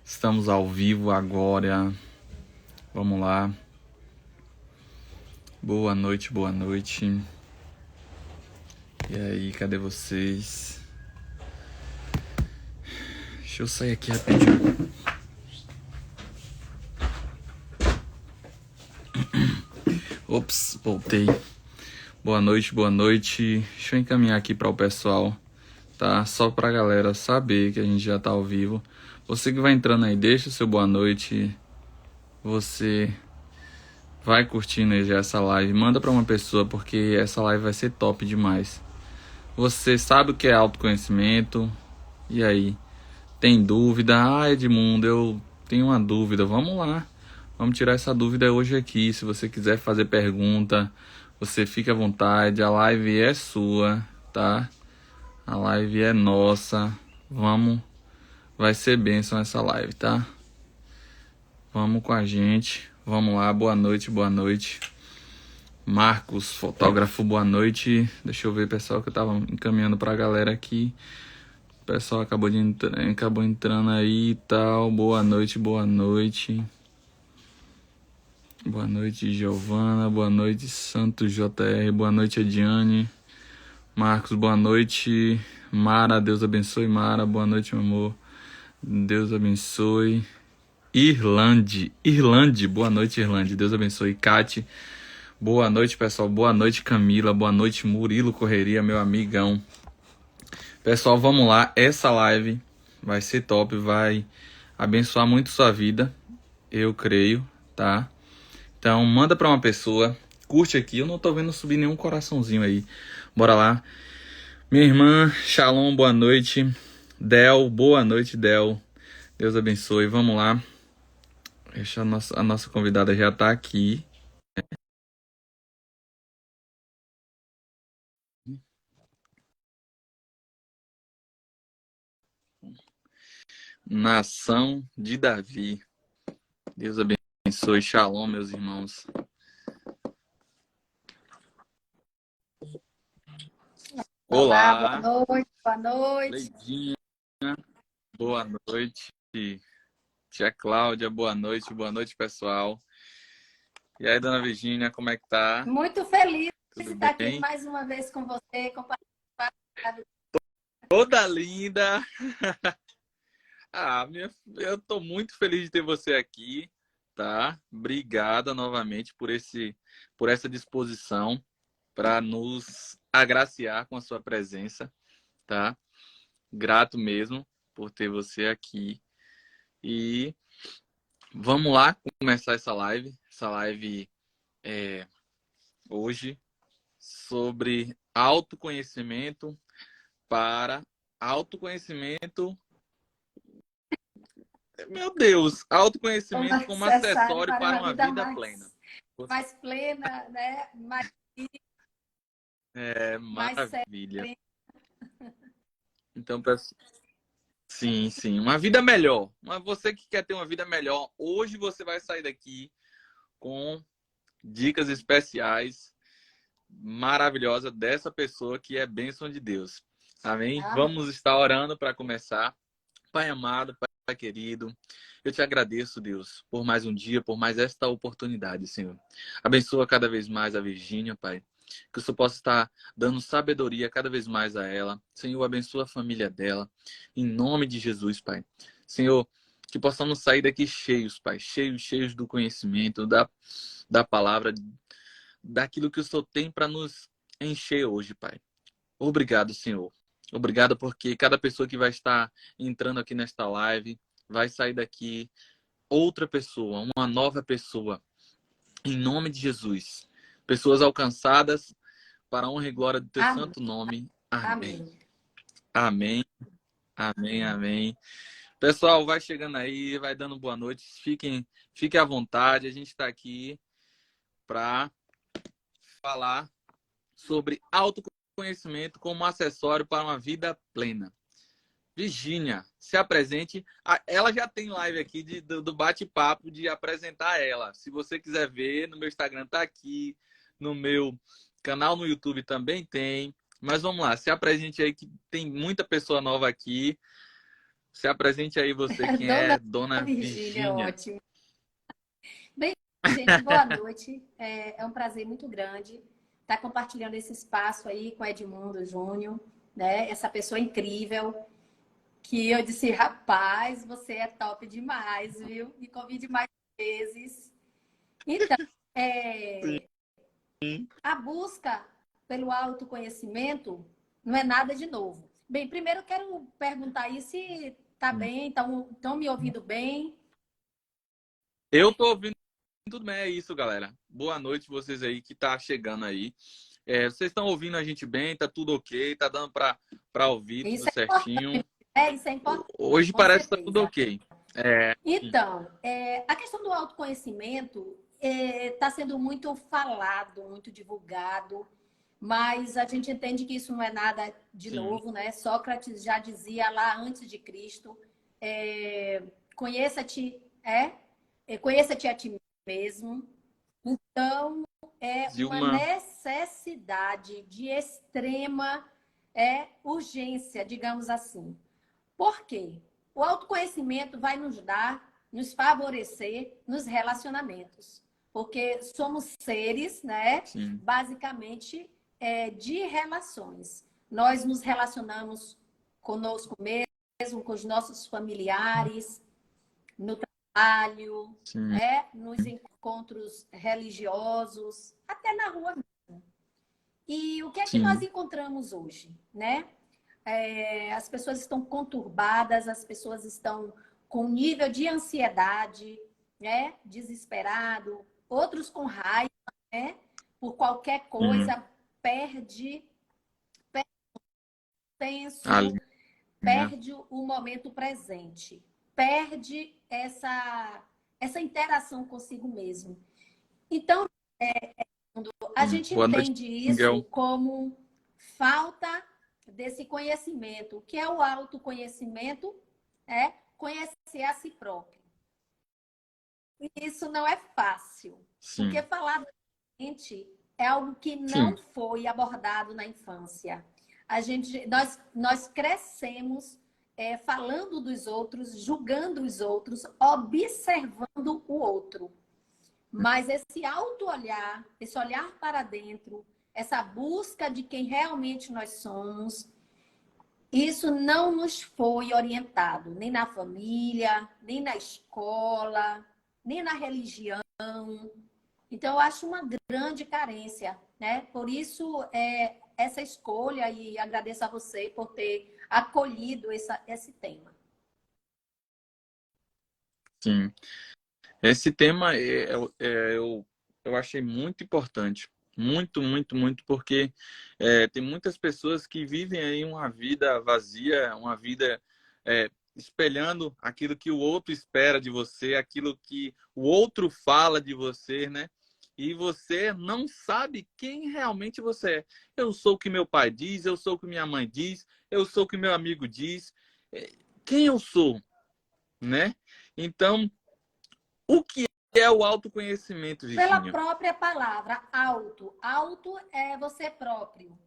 Estamos ao vivo agora. Vamos lá. Boa noite, boa noite. E aí, cadê vocês? Deixa eu sair aqui rapidinho. Ops, voltei. Boa noite, boa noite. Deixa eu encaminhar aqui para o pessoal, tá? Só pra galera saber que a gente já tá ao vivo. Você que vai entrando aí, deixa o seu boa noite. Você vai curtindo aí já essa live. Manda pra uma pessoa, porque essa live vai ser top demais. Você sabe o que é autoconhecimento? E aí? Tem dúvida? Ah, Edmundo, eu tenho uma dúvida. Vamos lá. Vamos tirar essa dúvida hoje aqui. Se você quiser fazer pergunta, você fica à vontade. A live é sua, tá? A live é nossa. Vamos. Vai ser bênção essa live, tá? Vamos com a gente. Vamos lá. Boa noite, boa noite. Marcos, fotógrafo, boa noite. Deixa eu ver, pessoal, que eu tava encaminhando pra galera aqui. O pessoal acabou entrando aí e tal. Boa noite, boa noite. Boa noite, Giovana. Boa noite, Santos JR. Boa noite, Ediane. Marcos, boa noite. Mara, Deus abençoe, Mara. Boa noite, meu amor. Deus abençoe. Irlande, boa noite, Irlande. Deus abençoe. Kate, boa noite, pessoal. Boa noite, Camila. Boa noite, Murilo Correria, meu amigão. Pessoal, vamos lá. Essa live vai ser top, vai abençoar muito sua vida, eu creio, tá? Então, manda pra uma pessoa, curte aqui. Eu não tô vendo subir nenhum coraçãozinho aí. Bora lá. Minha irmã, Shalom, boa noite. Del, boa noite, Del. Deus abençoe. Vamos lá. Deixa a nossa convidada já tá aqui. Nação de Davi. Deus abençoe. Shalom, meus irmãos. Olá, Olá, boa noite, boa noite. Leidinha, boa noite. Tia Cláudia, boa noite, pessoal. E aí, dona Virgínia, como é que tá? Muito feliz de Tudo estar aqui bem? mais uma vez com você, compartilhando. Toda linda! Eu tô muito feliz de ter você aqui, tá? Obrigada novamente por essa disposição para nos agraciar com a sua presença, tá? Grato mesmo por ter você aqui. E vamos lá começar essa live. Essa live hoje sobre autoconhecimento para autoconhecimento. Meu Deus, Como autoconhecimento como necessário acessório para para uma uma vida vida plena. mais plena, né? Mais Maravilha. séria. Então, sim, sim, uma vida melhor. Mas você que quer ter uma vida melhor, hoje você vai sair daqui com dicas especiais maravilhosas dessa pessoa que é bênção de Deus. Amém? Amém. Vamos estar orando para começar. Pai amado, Pai querido, eu te agradeço, Deus, por mais um dia, por mais esta oportunidade, Senhor. Abençoa cada vez mais a Virgínia, Pai. Que o Senhor possa estar dando sabedoria cada vez mais a ela. Senhor, abençoa a família dela. Em nome de Jesus, Pai. Senhor, que possamos sair daqui cheios, Pai. Cheios do conhecimento, da palavra, daquilo que o Senhor tem para nos encher hoje, Pai. Obrigado, Senhor. Obrigado porque cada pessoa que vai estar entrando aqui nesta live vai sair daqui outra pessoa, uma nova pessoa. Em nome de Jesus. Pessoas alcançadas para a honra e glória do teu Amém. santo nome. Amém. Amém. Amém. Amém. Amém. Pessoal, vai chegando aí, vai dando boa noite. Fiquem à vontade. A gente está aqui para falar sobre autoconhecimento como acessório para uma vida plena. Virgínia, se apresente. Ela já tem live aqui do bate-papo de apresentar ela. Se você quiser ver, no meu Instagram tá aqui, no meu canal no YouTube também tem. Mas vamos lá, se apresente aí que tem muita pessoa nova aqui. Se apresente aí você, quem é Dona Dona Virgínia, Virgínia. ótimo. Bem, gente, boa noite. É um prazer muito grande estar compartilhando esse espaço aí com Edmundo Júnior, né? Essa pessoa incrível que eu disse, rapaz, você é top demais, viu? Me convide mais vezes. Então, é, a busca pelo autoconhecimento não é nada de novo. Bem, primeiro eu quero perguntar aí se tá bem, estão me ouvindo bem? Eu tô ouvindo tudo bem, é isso, galera. Boa noite vocês aí que tá chegando aí. Vocês estão ouvindo a gente bem? Tá tudo ok? Tá dando para ouvir tudo Isso é certinho? importante, isso é importante, Hoje com parece que tá tudo certeza. ok. Sim, Então, a questão do autoconhecimento está sendo muito falado, muito divulgado, mas a gente entende que isso não é nada de sim, novo, né? Sócrates já dizia lá antes de Cristo, conheça-te, conheça-te a ti mesmo. Então, é uma Zilma, necessidade de extrema urgência, digamos assim. Por quê? O autoconhecimento vai nos dar, nos favorecer nos relacionamentos. Porque somos seres, né? sim, Basicamente, de relações. Nós nos relacionamos conosco mesmo, com os nossos familiares, no trabalho, sim, nos encontros religiosos, até na rua. E o que é que nós sim, encontramos hoje, né? As pessoas estão conturbadas, as pessoas estão com nível de ansiedade, né? Desesperado, outros com raiva, né? Por qualquer sim. coisa, perde A penso, linha. perde o momento presente, perde essa interação consigo mesmo. Então, a gente Boa noite, entende isso Miguel. como falta desse conhecimento, que é o autoconhecimento, conhecer a si próprio. E isso não é fácil, porque Sim, falar da gente é algo que sim, não foi abordado na infância. Nós crescemos falando dos outros, julgando os outros, observando o outro. Mas esse auto-olhar, esse olhar para dentro, essa busca de quem realmente nós somos, isso não nos foi orientado, nem na família, nem na escola, nem na religião. Então, eu acho uma grande carência, né? Por isso, essa escolha, e agradeço a você por ter acolhido esse tema. sim. Esse tema eu achei muito importante. Muito, muito, muito, porque tem muitas pessoas que vivem aí uma vida vazia, uma vida espelhando aquilo que o outro espera de você, aquilo que o outro fala de você, né? E você não sabe quem realmente você é. Eu sou o que meu pai diz, eu sou o que minha mãe diz, eu sou o que meu amigo diz. Quem eu sou, né? Então, o que é o autoconhecimento, Pela Virginia? própria palavra, auto. Auto é você próprio.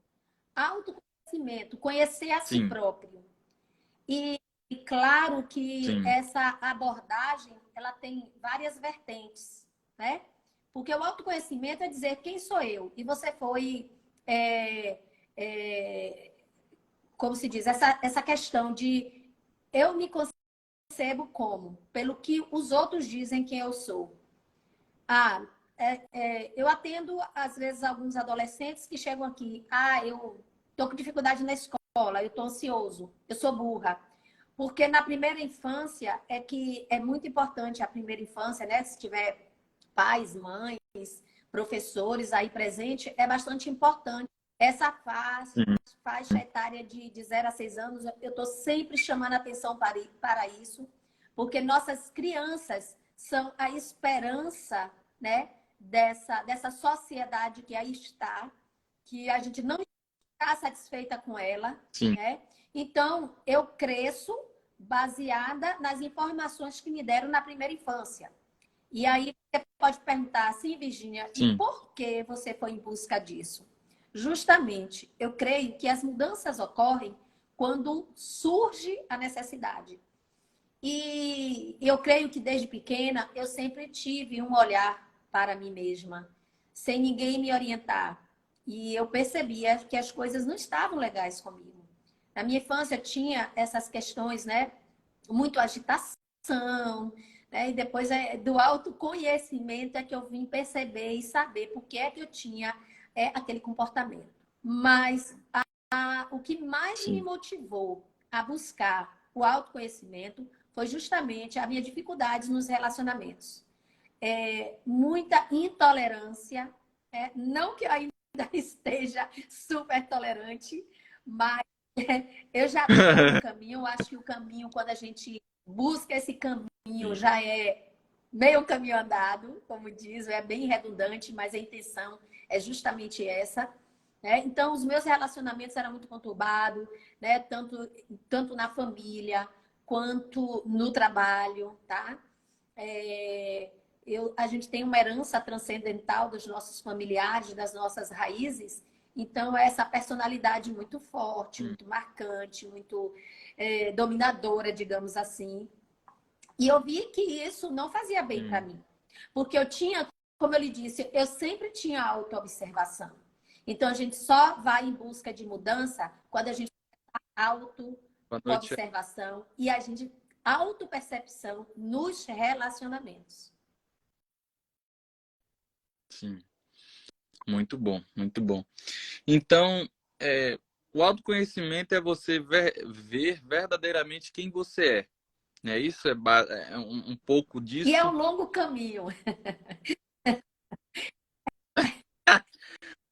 Autoconhecimento, conhecer a si Sim, próprio. E claro que sim, essa abordagem, ela tem várias vertentes, né? Porque o autoconhecimento é dizer quem sou eu. E você foi, é, é, como se diz, essa questão de eu me concebo como? Pelo que os outros dizem quem eu sou. Ah, eu atendo, às vezes, alguns adolescentes que chegam aqui. Ah, eu estou com dificuldade na escola, eu estou ansioso, eu sou burra. Porque na primeira infância é que é muito importante a primeira infância, né? Se tiver pais, mães, professores aí presente, é bastante importante. Essa sim, faixa etária de 0 a 6 anos, eu estou sempre chamando atenção para isso, porque nossas crianças são a esperança, né, dessa sociedade que aí está, que a gente não está satisfeita com ela, sim, né? Então, eu cresço baseada nas informações que me deram na primeira infância. E aí você pode perguntar assim, Virginia, e sim, por que você foi em busca disso? Justamente, eu creio que as mudanças ocorrem quando surge a necessidade. E eu creio que desde pequena eu sempre tive um olhar para mim mesma, sem ninguém me orientar. E eu percebia que as coisas não estavam legais comigo. Na minha infância tinha essas questões, né? Muito agitação, né? E depois do autoconhecimento é que eu vim perceber e saber por que é que eu tinha aquele comportamento. Mas o que mais me Sim. motivou a buscar o autoconhecimento foi justamente a minha dificuldade nos relacionamentos. Muita intolerância, não que eu ainda esteja super tolerante, mas eu já estou no caminho. Eu acho que o caminho, quando a gente busca esse caminho, Sim. já é meio caminho andado, como diz, é bem redundante, mas a intenção é justamente essa. Né? Então, os meus relacionamentos eram muito conturbados, né? Tanto na família quanto no trabalho, tá? A gente tem uma herança transcendental dos nossos familiares, das nossas raízes. Então, essa personalidade muito forte, Hum, muito marcante, muito dominadora, digamos assim. E eu vi que isso não fazia bem para sim. mim. Porque eu tinha, como eu lhe disse, eu sempre tinha autoobservação. Então, a gente só vai em busca de mudança quando a gente Boa noite. autoobservação e a gente autopercepção nos relacionamentos. Sim. Muito bom, muito bom. Então, é, o autoconhecimento é você ver verdadeiramente quem você é. Né? Isso é um pouco E é um disso, longo caminho.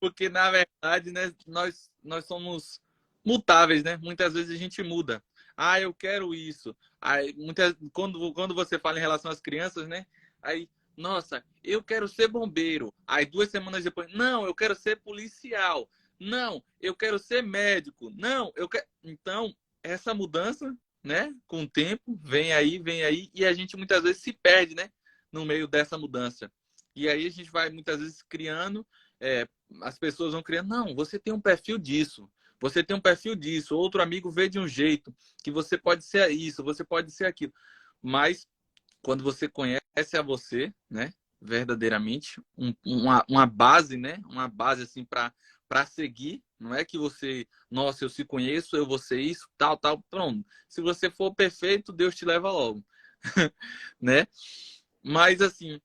porque na verdade, né, nós somos mutáveis, né? Muitas vezes a gente muda. Ah, eu quero isso. Aí, quando você fala em relação às crianças, né? Aí, nossa, eu quero ser bombeiro. Aí 2 semanas depois, não, eu quero ser policial. Não, eu quero ser médico. Não, eu quero. Então, essa mudança, né? Com o tempo, vem aí, e a gente muitas vezes se perde, né? No meio dessa mudança. E aí a gente vai muitas vezes criando as pessoas vão criando, não, você tem um perfil disso, você tem um perfil disso, outro amigo vê de um jeito, que você pode ser isso, você pode ser aquilo. Mas quando você conhece a você, né, verdadeiramente, uma base, né, uma base assim para seguir, não é que você, nossa, eu se conheço, eu vou ser isso, tal, tal, pronto. Se você for perfeito, Deus te leva logo, né? Mas assim,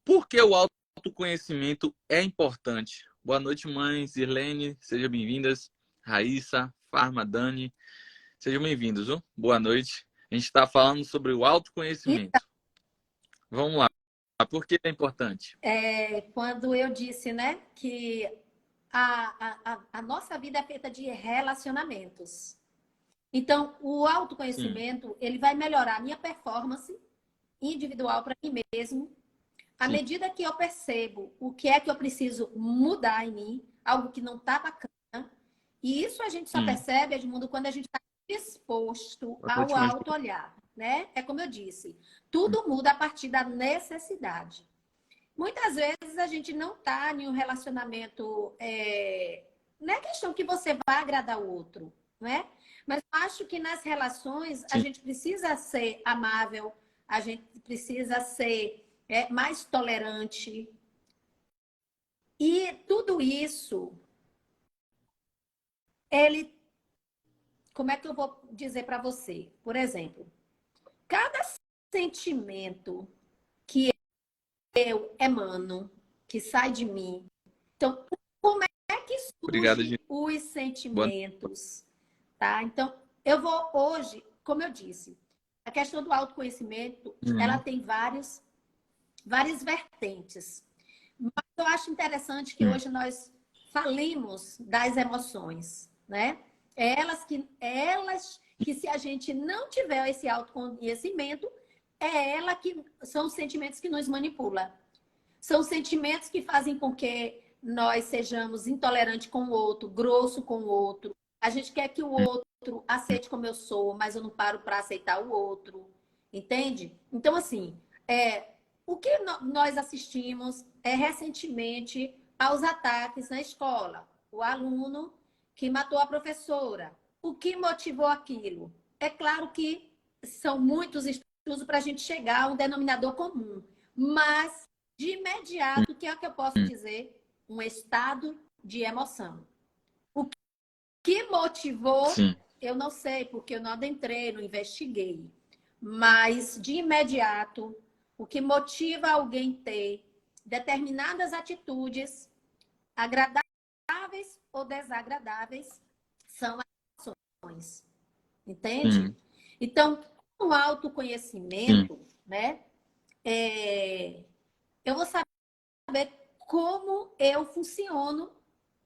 por que o autoconhecimento é importante? Boa noite, mães. Irlene, sejam bem-vindas. Raíssa, Farma, Dani, sejam bem-vindos. Viu? Boa noite. A gente está falando sobre o Então, autoconhecimento. Vamos lá. Por que é importante? quando eu disse, né, que a nossa vida é feita de relacionamentos. Então, o Sim, autoconhecimento, ele vai melhorar a minha performance individual para mim mesmo, à sim, medida que eu percebo o que é que eu preciso mudar em mim, algo que não está bacana. E isso a gente só sim. percebe, Edmundo, quando a gente está disposto Boa ao noite, mãe. auto-olhar, né? É como eu disse, tudo muda a partir da necessidade. Muitas vezes a gente não está em um relacionamento. Não é questão que você vai agradar o outro, né? Mas eu acho que nas relações a Sim, gente precisa ser amável, a gente precisa ser mais tolerante. E tudo isso, ele. Como é que eu vou dizer para você? Por exemplo, cada sentimento que eu emano, que sai de mim. Então, como é que obrigado, surgem gente. os Boa sentimentos? Tá? Então, eu vou hoje, como eu disse, a questão do autoconhecimento, ela noite. tem várias vertentes. Mas eu acho interessante que Hum, hoje nós falemos das emoções, né? É elas que se a gente não tiver esse autoconhecimento, são os sentimentos que nos manipulam. São sentimentos que fazem com que nós sejamos intolerantes com o outro, grosso com o outro. A gente quer que o hum, outro aceite como eu sou, mas eu não paro para aceitar o outro. Entende? Então, assim, o que nós assistimos recentemente aos ataques na escola. O aluno que matou a professora. O que motivou aquilo? É claro que são muitos estudos para a gente chegar a um denominador comum. Mas, de imediato, o que é que eu posso dizer? Um estado de emoção. O que motivou, sim, eu não sei, porque eu não adentrei, não investiguei. Mas, de imediato, o que motiva alguém ter determinadas atitudes, agradáveis ou desagradáveis, são as ações. Entende? sim, Então, com o sim, autoconhecimento, né? Eu vou saber como eu funciono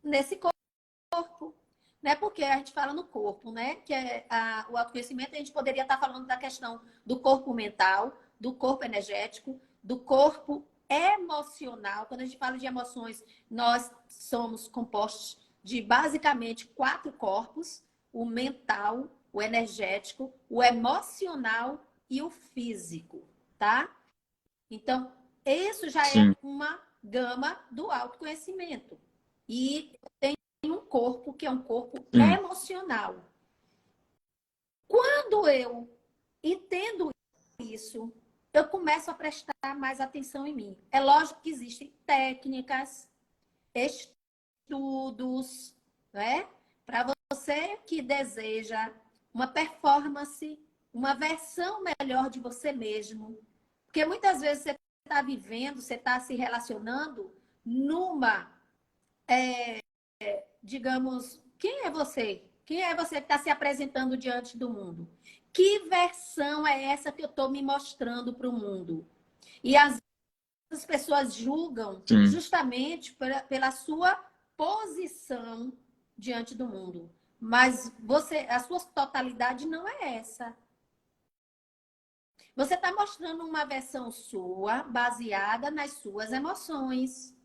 nesse corpo. Né? Porque a gente fala no corpo, né? Que é o autoconhecimento, a gente poderia estar falando da questão do corpo mental, do corpo energético, do corpo emocional. Quando a gente fala de emoções, nós somos compostos de basicamente 4 corpos: o mental, o energético, o emocional e o físico, tá? Então, isso já é sim, uma gama do autoconhecimento. E tem um corpo que é um corpo sim, emocional. Quando eu entendo isso, eu começo a prestar mais atenção em mim. É lógico que existem técnicas, estudos, né? Para você que deseja uma performance, uma versão melhor de você mesmo. Porque muitas vezes você está vivendo, você está se relacionando numa, digamos, quem é você? Quem é você que está se apresentando diante do mundo? Que versão é essa que eu estou me mostrando para o mundo? E às vezes as pessoas julgam sim, justamente pela sua posição diante do mundo. Mas a sua totalidade não é essa. Você está mostrando uma versão sua baseada nas suas emoções.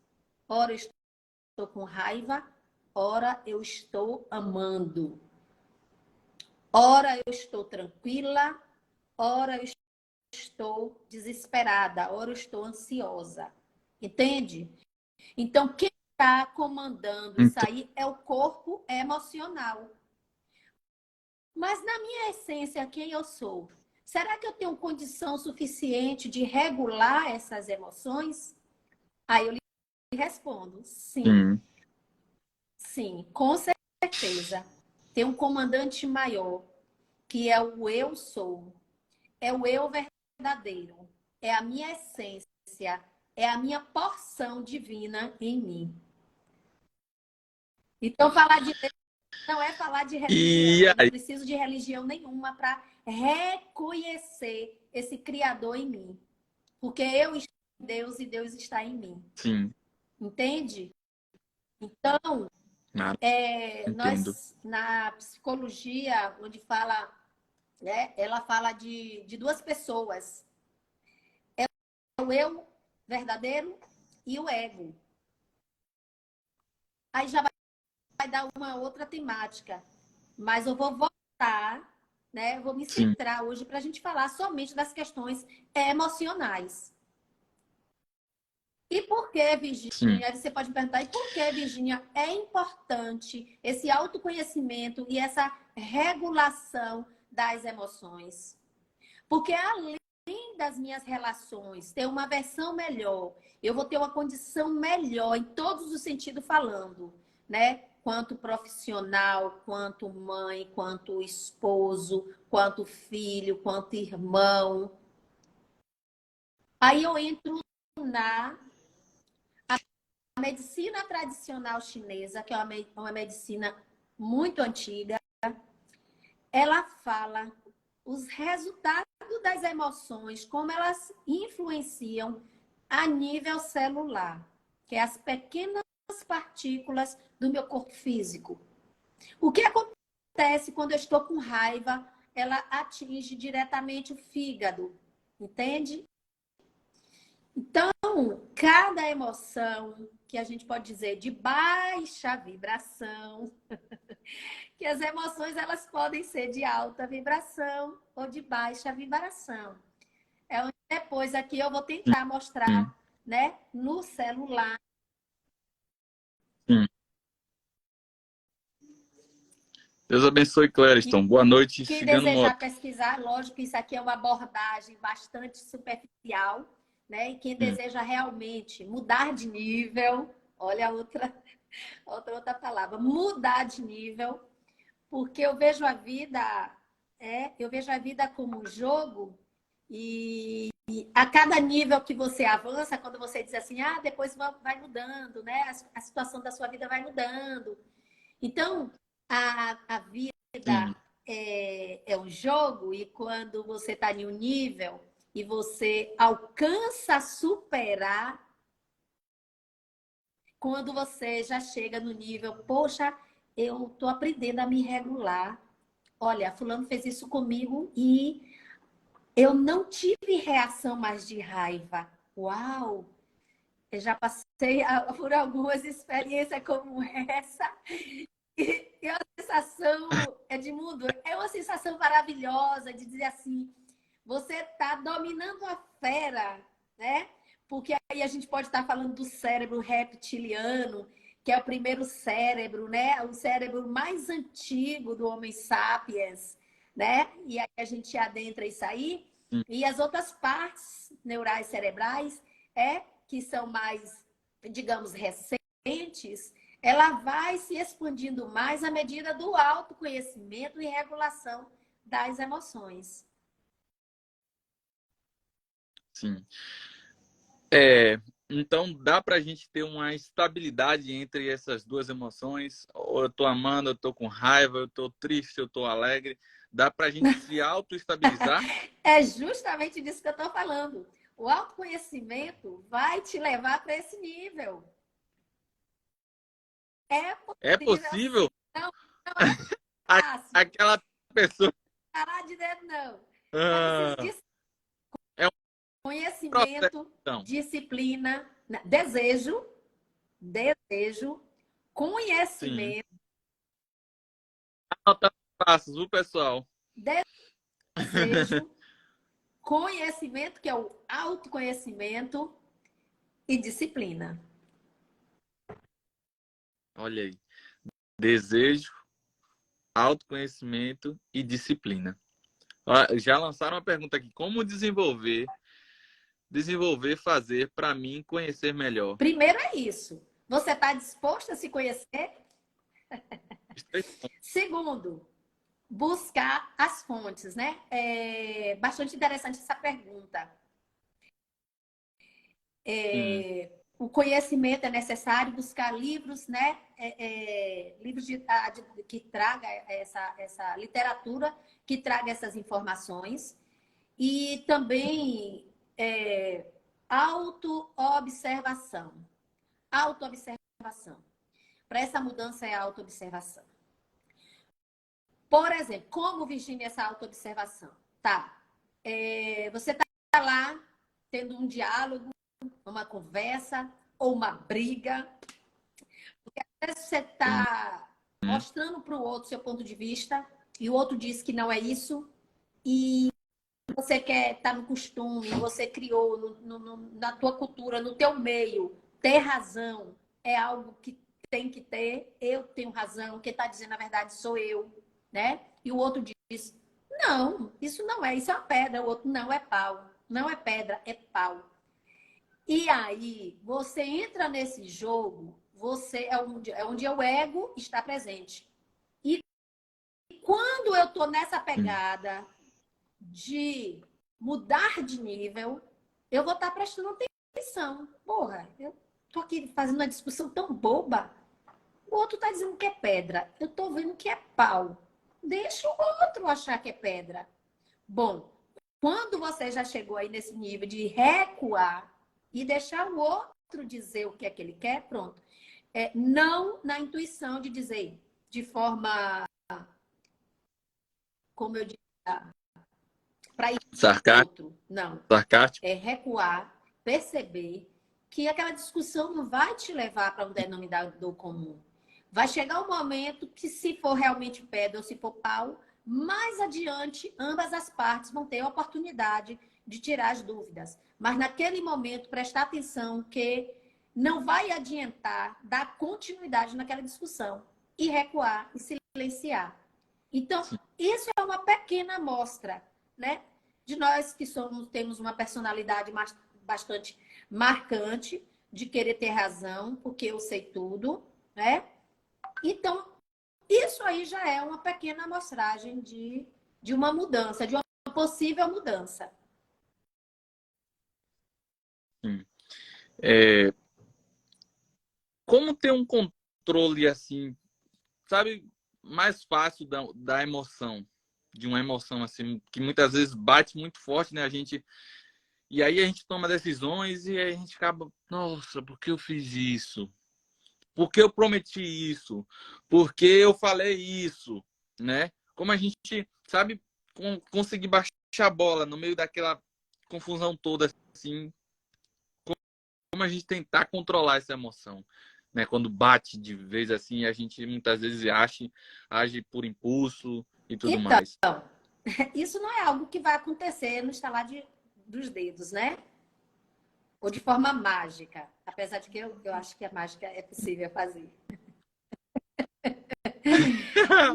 Ora, eu estou com raiva, ora, eu estou amando. Ora, eu estou tranquila, ora, eu estou desesperada, ora, eu estou ansiosa. Entende? Então, quem está comandando isso entendo, aí é o corpo emocional. Mas na minha essência, quem eu sou? Será que eu tenho condição suficiente de regular essas emoções? Aí eu lhe respondo, sim, sim, sim, com certeza. Tem um comandante maior, que é o eu sou. É o eu verdadeiro. É a minha essência. É a minha porção divina em mim. Então, falar de Deus não é falar de religião. e Eu não aí? preciso de religião nenhuma para reconhecer esse Criador em mim. Porque eu estou em Deus e Deus está em mim. Sim, Entende? Então, ah, entendo, nós, na psicologia, onde fala, né, ela fala de 2 pessoas. O eu verdadeiro e o ego. Aí já vai dar uma outra temática. Mas eu vou voltar, né? Eu vou me sim, centrar hoje para a gente falar somente das questões emocionais. E por que, sim, Virgínia? Você pode me perguntar, e por que, Virgínia, é importante esse autoconhecimento e essa regulação das emoções? Porque além das minhas relações ter uma versão melhor, eu vou ter uma condição melhor em todos os sentidos falando, né? Quanto profissional, quanto mãe, quanto esposo, quanto filho, quanto irmão. Aí eu entro na medicina tradicional chinesa, que é uma medicina muito antiga. Ela fala os resultados das emoções, como elas influenciam a nível celular, que é as pequenas partículas do meu corpo físico. O que acontece quando eu estou com raiva? Ela atinge diretamente o fígado, entende? Então, cada emoção que a gente pode dizer de baixa vibração, que as emoções elas podem ser de alta vibração ou de baixa vibração. É onde depois aqui eu vou tentar sim, mostrar, né, no celular. sim. Deus abençoe, Clériston. Boa noite, Quem Cigano desejar Moto. pesquisar, lógico que isso aqui é uma abordagem bastante superficial, né? E quem Hum, deseja realmente mudar de nível, olha a outra palavra, mudar de nível, porque eu vejo a vida como um jogo e a cada nível que você avança, quando você diz assim, depois vai mudando, né? A situação da sua vida vai mudando. Então, a vida sim, é um jogo e quando você está em um nível e você alcança superar, quando você já chega no nível, poxa, eu estou aprendendo a me regular. Olha, fulano fez isso comigo e eu não tive reação mais de raiva. Uau! Eu já passei por algumas experiências como essa. E a sensação, Edmundo, é uma sensação maravilhosa de dizer assim, você está dominando a fera, né? Porque aí a gente pode estar falando do cérebro reptiliano, que é o primeiro cérebro, né? O cérebro mais antigo do Homo sapiens, né? E aí a gente adentra isso aí. sim. E as outras partes neurais cerebrais, que são mais, digamos, recentes, ela vai se expandindo mais à medida do autoconhecimento e regulação das emoções. Sim. Então dá pra gente ter uma estabilidade entre essas duas emoções. Ou eu tô amando, eu tô com raiva, eu tô triste, eu tô alegre. Dá pra gente se autoestabilizar? É justamente disso que eu estou falando. O autoconhecimento vai te levar para esse nível. É É possível, sim. possível? Não, não é fácil. Aquela pessoa. Parar de dentro, não. É Ah, preciso é um processo, conhecimento, então. disciplina, desejo, Sim. conhecimento, Anotando passos, viu, pessoal? desejo, conhecimento, que é o autoconhecimento, e disciplina. Olha aí. Desejo, autoconhecimento e disciplina. Já lançaram uma pergunta aqui: como fazer para mim conhecer melhor? Primeiro é isso. Você está disposto a se conhecer? Os três pontos. Segundo, buscar as fontes, né? É bastante interessante essa pergunta. Sim, O conhecimento é necessário, buscar livros, né? Livros que traga essa literatura, que traga essas informações. E também autoobservação. Autoobservação. Para essa mudança é a autoobservação. Por exemplo, como, Virginia, essa autoobservação? Tá. Você está lá tendo um diálogo, uma conversa ou uma briga. Você sim. está mostrando para o outro seu ponto de vista e o outro diz que não é isso. E você quer estar no costume, você criou na tua cultura, no teu meio, ter razão é algo que tem que ter, eu tenho razão, quem está dizendo a verdade sou eu, né? E o outro diz, não, isso não é, isso é uma pedra, o outro não é pau, não é pedra, é pau. E aí, você entra nesse jogo, você é onde o ego está presente. E quando eu estou nessa Sim. pegada de mudar de nível, eu vou estar prestando atenção. Porra, eu tô aqui fazendo uma discussão tão boba. O outro tá dizendo que é pedra. Eu tô vendo que é pau. Deixa o outro achar que é pedra. Bom, quando você já chegou aí nesse nível de recuar e deixar o outro dizer o que é que ele quer, pronto. Não na intuição de dizer de forma, como eu disse, para ir Sarcástico, outro. Não. sarcástico. É recuar, perceber que aquela discussão não vai te levar para um denominador comum. Vai chegar um momento que, se for realmente pedra ou se for pau, mais adiante, ambas as partes vão ter a oportunidade de tirar as dúvidas. Mas naquele momento, prestar atenção que não vai adiantar dar continuidade naquela discussão e recuar e silenciar. Então, isso é uma pequena amostra, né? De nós que temos uma personalidade bastante marcante, de querer ter razão, porque eu sei tudo, né? Então, isso aí já é uma pequena amostragem de uma mudança, de uma possível mudança. Sim. É, como ter um controle assim, sabe, mais fácil da emoção, de uma emoção assim, que muitas vezes bate muito forte, né? E aí a gente toma decisões e aí a gente acaba, nossa, por que eu fiz isso? Por que eu prometi isso? Por que eu falei isso? Né? Como a gente, sabe, conseguir baixar a bola no meio daquela confusão toda, assim, como a gente tentar controlar essa emoção, né? Quando bate de vez assim, a gente muitas vezes age por impulso e tudo Então, mais. isso não é algo que vai acontecer no estalar dos dedos, né? Ou de forma mágica. Apesar de que eu acho que a mágica é possível fazer.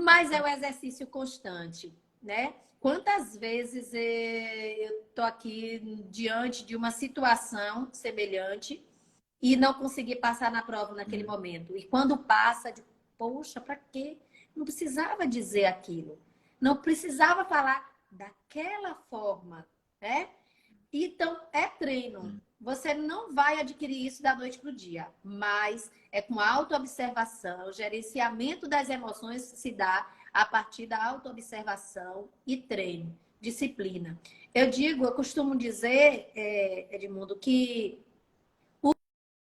Mas é o exercício constante, né? Quantas vezes eu estou aqui diante de uma situação semelhante e não consegui passar na prova naquele momento. E quando passa, de poxa, para quê? Não precisava dizer aquilo. Não precisava falar daquela forma, né? Então, é treino. Você não vai adquirir isso da noite para o dia, mas é com autoobservação, o gerenciamento das emoções se dá a partir da autoobservação e treino, disciplina. Eu costumo dizer, Edmundo, que o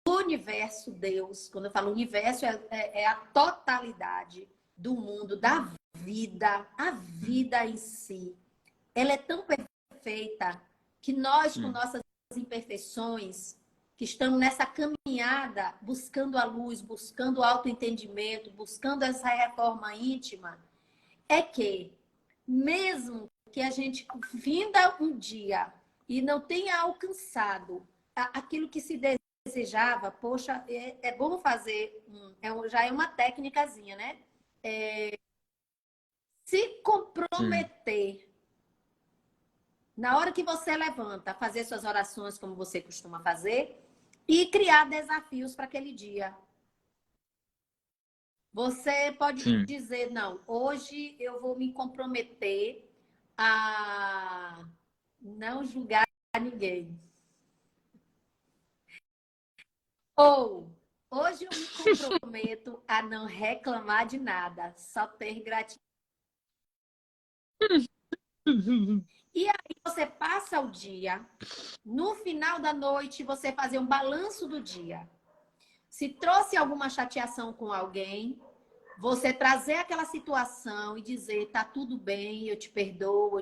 universo, Deus, quando eu falo universo, é a totalidade do mundo, da vida, a vida em si. Ela é tão perfeita que nós, com Sim, nossas imperfeições, que estamos nessa caminhada, buscando a luz, buscando o autoentendimento, buscando essa reforma íntima, é que, mesmo que a gente vinda um dia e não tenha alcançado aquilo que se desejava, poxa, é bom fazer, já é uma técnicazinha, né? Se sim, comprometer na hora que você levanta, fazer suas orações como você costuma fazer e criar desafios para aquele dia. Você pode sim. dizer, não, hoje eu vou me comprometer a não julgar ninguém. Ou hoje eu me comprometo a não reclamar de nada, só ter gratidão. E aí você passa o dia, no final da noite você fazer um balanço do dia. Se trouxe alguma chateação com alguém, você trazer aquela situação e dizer, tá tudo bem, eu te perdoo,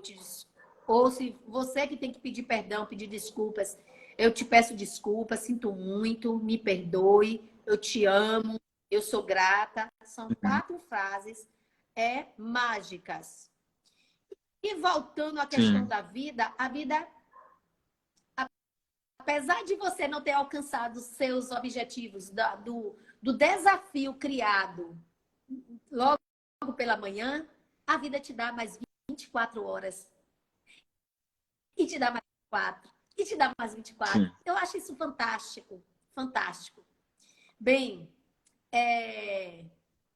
ou se você que tem que pedir perdão, pedir desculpas, eu te peço desculpas, sinto muito, me perdoe, eu te amo, eu sou grata. São 4 frases mágicas. E voltando à questão Sim, da vida, a vida, apesar de você não ter alcançado os seus objetivos do desafio criado logo pela manhã, a vida te dá mais 24 horas. E te dá mais 4. E te dá mais 24. sim. Eu acho isso fantástico. Fantástico. Bem,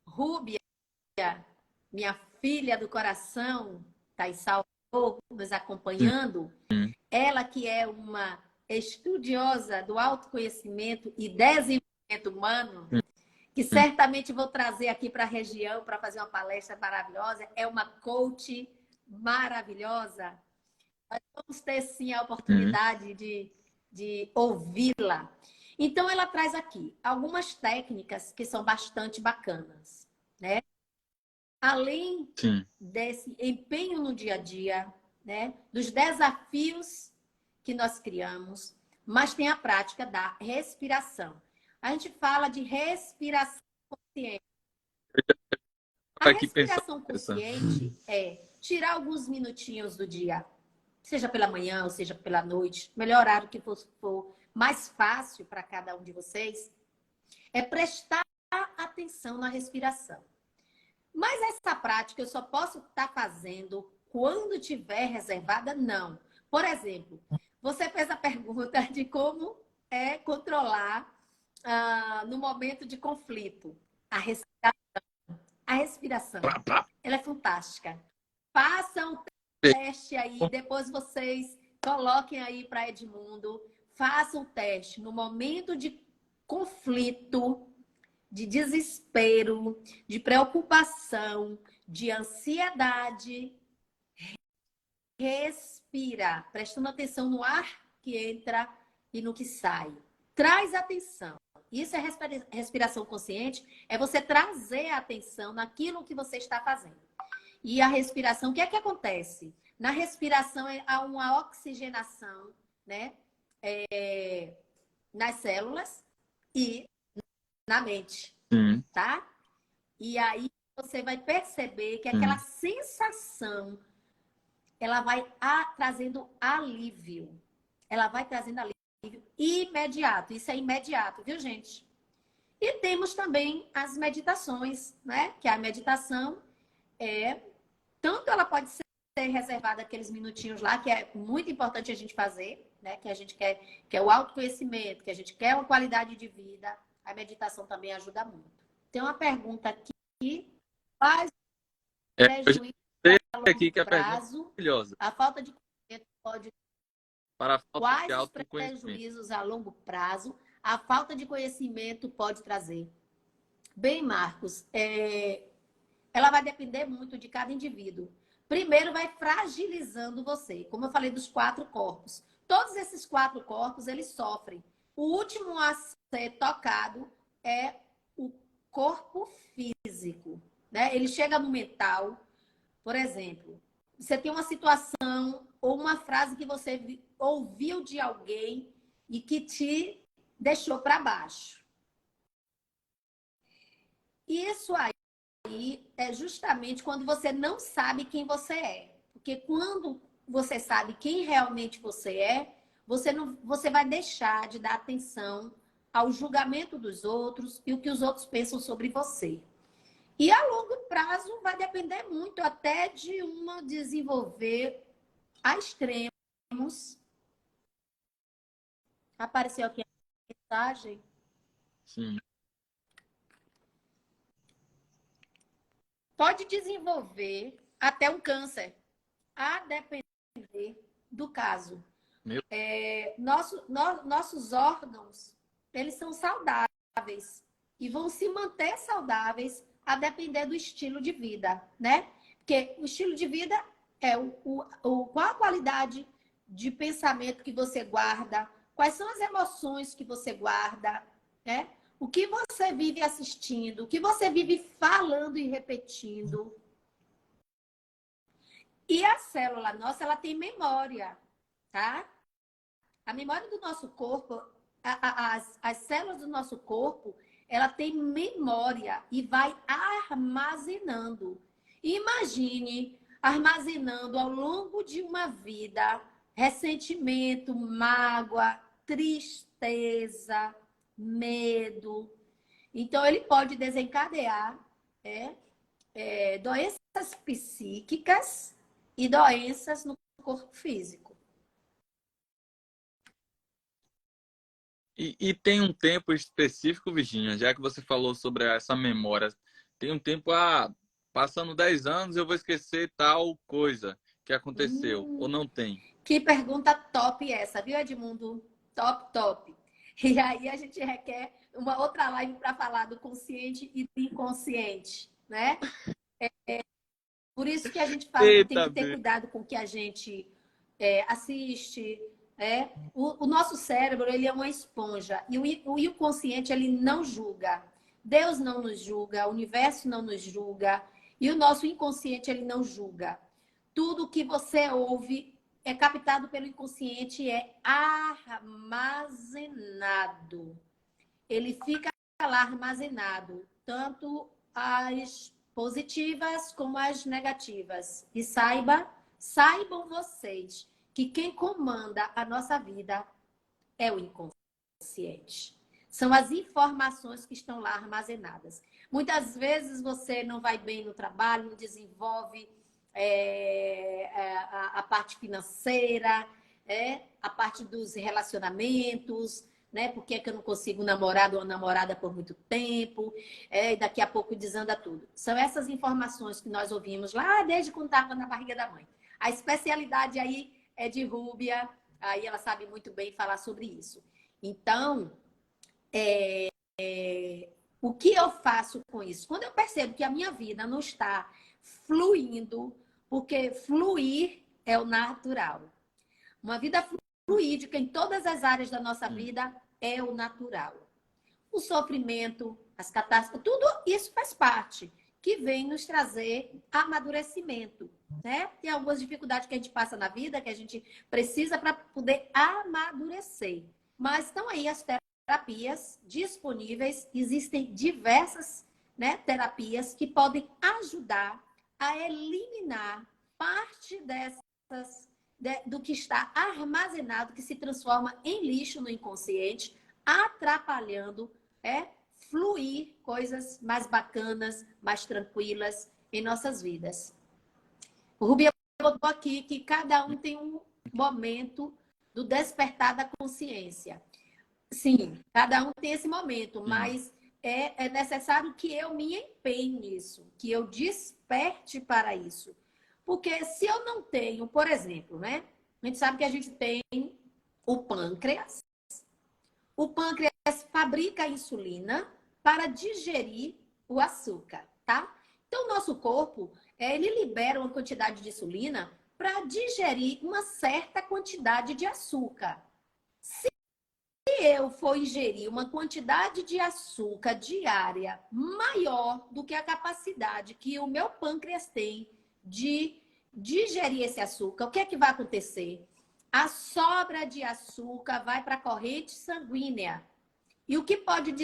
Rúbia, minha filha do coração, está em Salvador, nos acompanhando. Ela que é uma estudiosa do autoconhecimento e desenvolvimento humano, que certamente vou trazer aqui para a região para fazer uma palestra maravilhosa. É uma coach maravilhosa. Nós vamos ter sim a Sim, oportunidade de ouvi-la. Então, ela traz aqui algumas técnicas que são bastante bacanas, né? Além sim, desse empenho no dia a dia, né? Dos desafios que nós criamos, mas tem a prática da respiração. A gente fala de respiração consciente. A tá aqui pensando respiração nessa. consciente é tirar alguns minutinhos do dia, seja pela manhã ou seja pela noite, melhor horário que for mais fácil para cada um de vocês, é prestar atenção na respiração. Mas essa prática eu só posso estar fazendo quando tiver reservada? Não. Por exemplo, você fez a pergunta de como controlar no momento de conflito. A a respiração, Pá, pá. ela é fantástica. Façam um teste aí, depois vocês coloquem aí para Edmundo, façam o teste. No momento de conflito, de desespero, de preocupação, de ansiedade, respira, prestando atenção no ar que entra e no que sai. Traz atenção. Isso é respiração consciente, é você trazer a atenção naquilo que você está fazendo. E a respiração, o que é que acontece? Na respiração há uma oxigenação, né? Nas células e na mente, Sim, tá? E aí você vai perceber que aquela sim. sensação, ela vai trazendo alívio. Ela vai trazendo alívio imediato. Isso é imediato, viu, gente? E temos também as meditações, né? Que a meditação tanto ela pode ser reservada aqueles minutinhos lá, que é muito importante a gente fazer, né? Que a gente quer o autoconhecimento, que a gente quer uma qualidade de vida. A meditação também ajuda muito. Tem uma pergunta aqui. Quais Eu já prejuízos sei a longo aqui que a pergunta é prazo maravilhosa. a falta de conhecimento pode... Para a falta de Quais os autoconhecimento. prejuízos a longo prazo a falta de conhecimento pode trazer? Bem, Marcos, ela vai depender muito de cada indivíduo. Primeiro, vai fragilizando você. Como eu falei dos 4 corpos. Todos esses 4 corpos, eles sofrem. O último a ser tocado é o corpo físico, né? Ele chega no mental. Por exemplo, você tem uma situação ou uma frase que você ouviu de alguém e que te deixou para baixo. Isso aí é justamente quando você não sabe quem você é. Porque quando você sabe quem realmente você é, você vai deixar de dar atenção ao julgamento dos outros e o que os outros pensam sobre você. E a longo prazo vai depender muito até de uma desenvolver a extremos. Apareceu aqui a mensagem. Sim. Pode desenvolver até um câncer, a depender do caso. Meu, Nossos órgãos, eles são saudáveis e vão se manter saudáveis a depender do estilo de vida, né? Porque o estilo de vida é qual a qualidade de pensamento que você guarda, quais são as emoções que você guarda, né? O que você vive assistindo, o que você vive falando e repetindo. E a célula nossa, ela tem memória, tá? A memória do nosso corpo, as células do nosso corpo, ela tem memória e vai armazenando. Imagine armazenando ao longo de uma vida ressentimento, mágoa, tristeza, medo. Então, ele pode desencadear doenças psíquicas e doenças no corpo físico. e tem um tempo específico, Virginia, já que você falou sobre essa memória. Tem um tempo, passando 10 anos eu vou esquecer tal coisa que aconteceu, ou não tem? Que pergunta top essa, viu, Edmundo? Top, top. E aí a gente requer uma outra live para falar do consciente e do inconsciente, né? Por isso que a gente fala que tem Eita, que ter Deus. cuidado com o que a gente assiste. O nosso cérebro, ele é uma esponja. E o inconsciente, ele não julga. Deus não nos julga, o universo não nos julga. E o nosso inconsciente, ele não julga. Tudo que você ouve é captado pelo inconsciente e é armazenado. Ele fica lá armazenado, tanto as positivas como as negativas. E saibam vocês que quem comanda a nossa vida é o inconsciente. São as informações que estão lá armazenadas. Muitas vezes você não vai bem no trabalho, não desenvolve a parte financeira, a parte dos relacionamentos, né? Por que é que eu não consigo um namorado ou uma namorada por muito tempo? E daqui a pouco desanda tudo. São essas informações que nós ouvimos lá desde quando estava na barriga da mãe. A especialidade aí é de Rúbia, aí ela sabe muito bem falar sobre isso. Então, o que eu faço com isso? Quando eu percebo que a minha vida não está fluindo, porque fluir é o natural. Uma vida fluídica em todas as áreas da nossa vida é o natural. O sofrimento, as catástrofes, tudo isso faz parte, que vem nos trazer amadurecimento, né? Tem algumas dificuldades que a gente passa na vida, que a gente precisa para poder amadurecer. Mas estão aí as terapias disponíveis, existem diversas, né, terapias que podem ajudar a eliminar parte do que está armazenado, que se transforma em lixo no inconsciente, atrapalhando fluir coisas mais bacanas, mais tranquilas em nossas vidas. O Rubia botou aqui que cada um tem um momento do despertar da consciência. Sim, cada um tem esse momento, mas é necessário que eu me empenhe nisso, que eu desperte para isso. Porque se eu não tenho, por exemplo, né? A gente sabe que a gente tem o pâncreas. O pâncreas fabrica a insulina para digerir o açúcar, tá? Então, o nosso corpo, ele libera uma quantidade de insulina para digerir uma certa quantidade de açúcar. Se eu for ingerir uma quantidade de açúcar diária maior do que a capacidade que o meu pâncreas tem de digerir esse açúcar, o que é que vai acontecer? A sobra de açúcar vai para a corrente sanguínea. E o que pode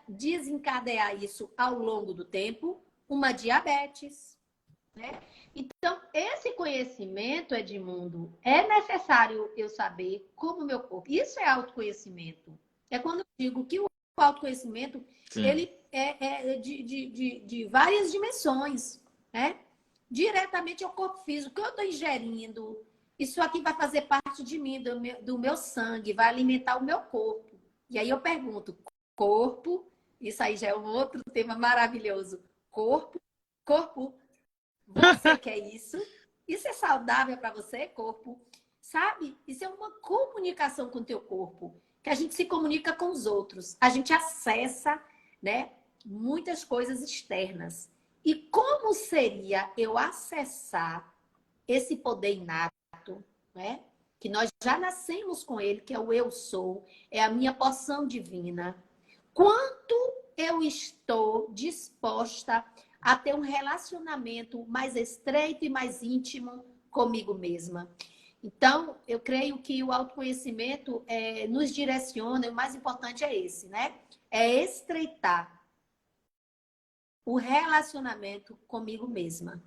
desencadear isso ao longo do tempo? Uma diabetes, né? Então, esse conhecimento, Edmundo, é necessário eu saber como o meu corpo. Isso é autoconhecimento. É quando eu digo que o autoconhecimento, sim, ele é de várias dimensões, né? Diretamente ao corpo físico, o que eu estou ingerindo, isso aqui vai fazer parte de mim, do meu sangue, vai alimentar o meu corpo. E aí eu pergunto, corpo, isso aí já é um outro tema maravilhoso. Corpo, você quer isso? Isso é saudável para você, corpo? Sabe? Isso é uma comunicação com o teu corpo, que a gente se comunica com os outros. A gente acessa, né, muitas coisas externas. E como seria eu acessar esse poder inato, né? Que nós já nascemos com ele, que é o eu sou, é a minha porção divina. Quanto eu estou disposta a ter um relacionamento mais estreito e mais íntimo comigo mesma. Então, eu creio que o autoconhecimento nos direciona, e o mais importante é esse, né? É estreitar o relacionamento comigo mesma.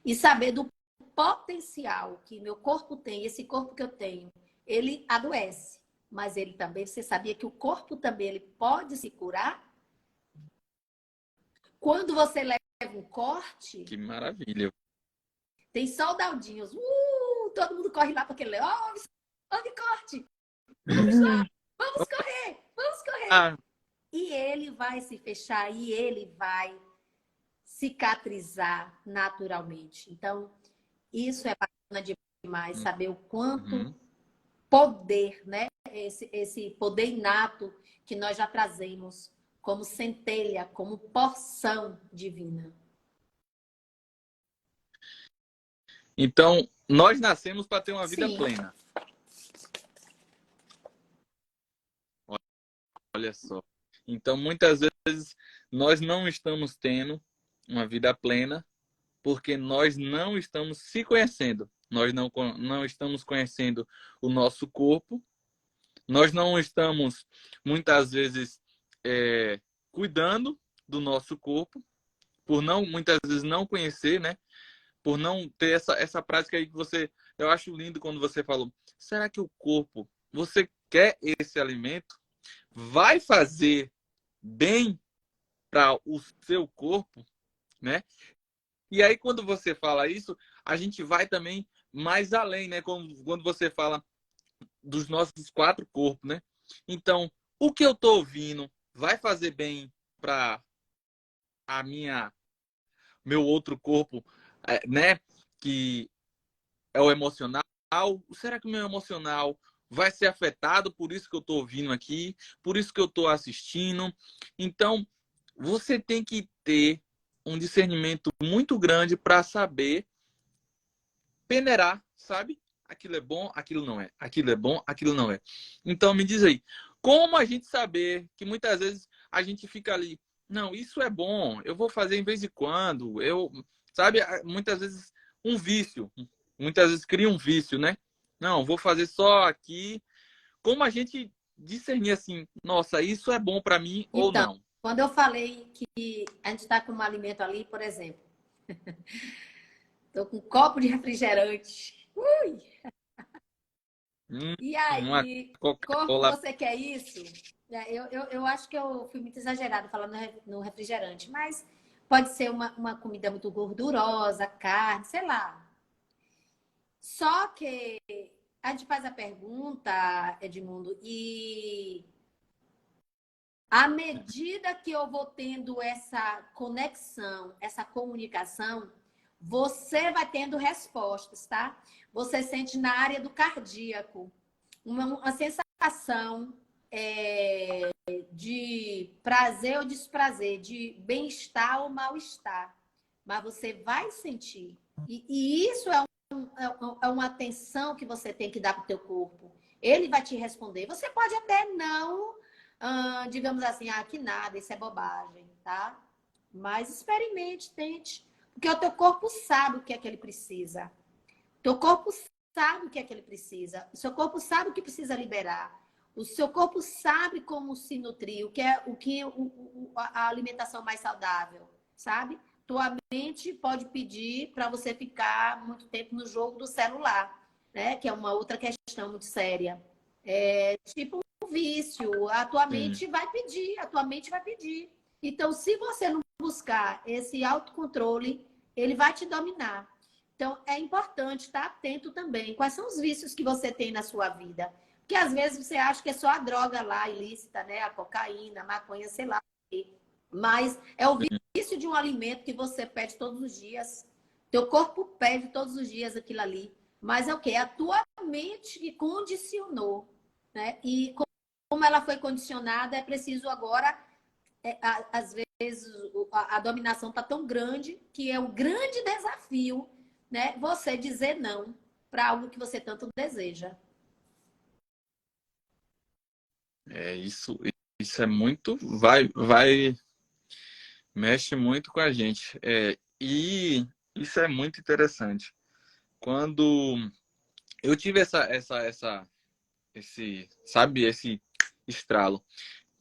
E saber do potencial que meu corpo tem, esse corpo que eu tenho, ele adoece. Mas ele também, você sabia que o corpo também ele pode se curar? Quando você leva um corte... Que maravilha. Tem soldadinhos. Todo mundo corre lá para aquele leão. Onde corte? Vamos lá, vamos correr, vamos correr. E ele vai se fechar e ele vai cicatrizar naturalmente. Então, isso é bacana demais, saber o quanto poder, né? Esse poder inato que nós já trazemos como centelha, como porção divina. Então, nós nascemos para ter uma vida Sim. plena. Olha só. Então, muitas vezes, nós não estamos tendo uma vida plena porque nós não estamos se conhecendo. Nós não estamos conhecendo o nosso corpo. Nós não estamos, muitas vezes, cuidando do nosso corpo, por não, muitas vezes, não conhecer, né? Por não ter essa prática aí que você... Eu acho lindo quando você falou, será que o corpo, você quer esse alimento? vai fazer bem para o seu corpo, né? E aí, quando você fala isso, a gente vai também mais além, né? Quando você fala dos nossos 4 corpos, né? Então, o que eu tô ouvindo vai fazer bem para a meu outro corpo, né? Que é o emocional. Será que o meu emocional vai ser afetado por isso que eu tô ouvindo aqui, por isso que eu tô assistindo? Então, você tem que ter um discernimento muito grande para saber peneirar, sabe? Aquilo é bom, aquilo não é. Aquilo é bom, aquilo não é. Então me diz aí, como a gente saber que muitas vezes a gente fica ali, não, isso é bom, eu vou fazer em vez de quando, sabe, muitas vezes um vício, muitas vezes cria um vício, né? Não, vou fazer só aqui. Como a gente discernir assim, nossa, isso é bom para mim ou Então, não? quando eu falei que a gente está com um alimento ali, por exemplo, estou com um copo de refrigerante. Ui! E Uma aí, corpo, Coca-Cola. você quer isso? Eu acho que eu fui muito exagerado falando no refrigerante, mas pode ser uma comida muito gordurosa, carne, sei lá. Só que a gente faz a pergunta, Edmundo, e à medida que eu vou tendo essa conexão, essa comunicação, você vai tendo respostas, tá? Você sente na área do cardíaco uma sensação de prazer ou desprazer, de bem-estar ou mal-estar. Mas você vai sentir. E isso é uma atenção que você tem que dar para o teu corpo. Ele vai te responder. Você pode até não, digamos assim, que nada, isso é bobagem, tá? Mas experimente, tente. Porque o teu corpo sabe o que é que ele precisa. O teu corpo sabe o que é que ele precisa. O seu corpo sabe o que precisa liberar. O seu corpo sabe como se nutrir, a alimentação mais saudável, sabe? Tua mente pode pedir para você ficar muito tempo no jogo do celular, né? Que é uma outra questão muito séria. É tipo um vício. A tua Sim. mente vai pedir, a tua mente vai pedir. Então, se você não buscar esse autocontrole, ele vai te dominar. Então, é importante estar atento também. Quais são os vícios que você tem na sua vida? Porque às vezes você acha que é só a droga lá ilícita, né? A cocaína, a maconha, sei lá. Mas é o vício de um alimento que você pede todos os dias. Teu corpo pede todos os dias aquilo ali. Mas é o quê? É a tua mente que condicionou, né? E como ela foi condicionada, é preciso agora, às vezes, a dominação está tão grande que é um grande desafio, né? Você dizer não para algo que você tanto deseja. Isso é muito, mexe muito com a gente. E isso é muito interessante. Quando eu tive esse estralo.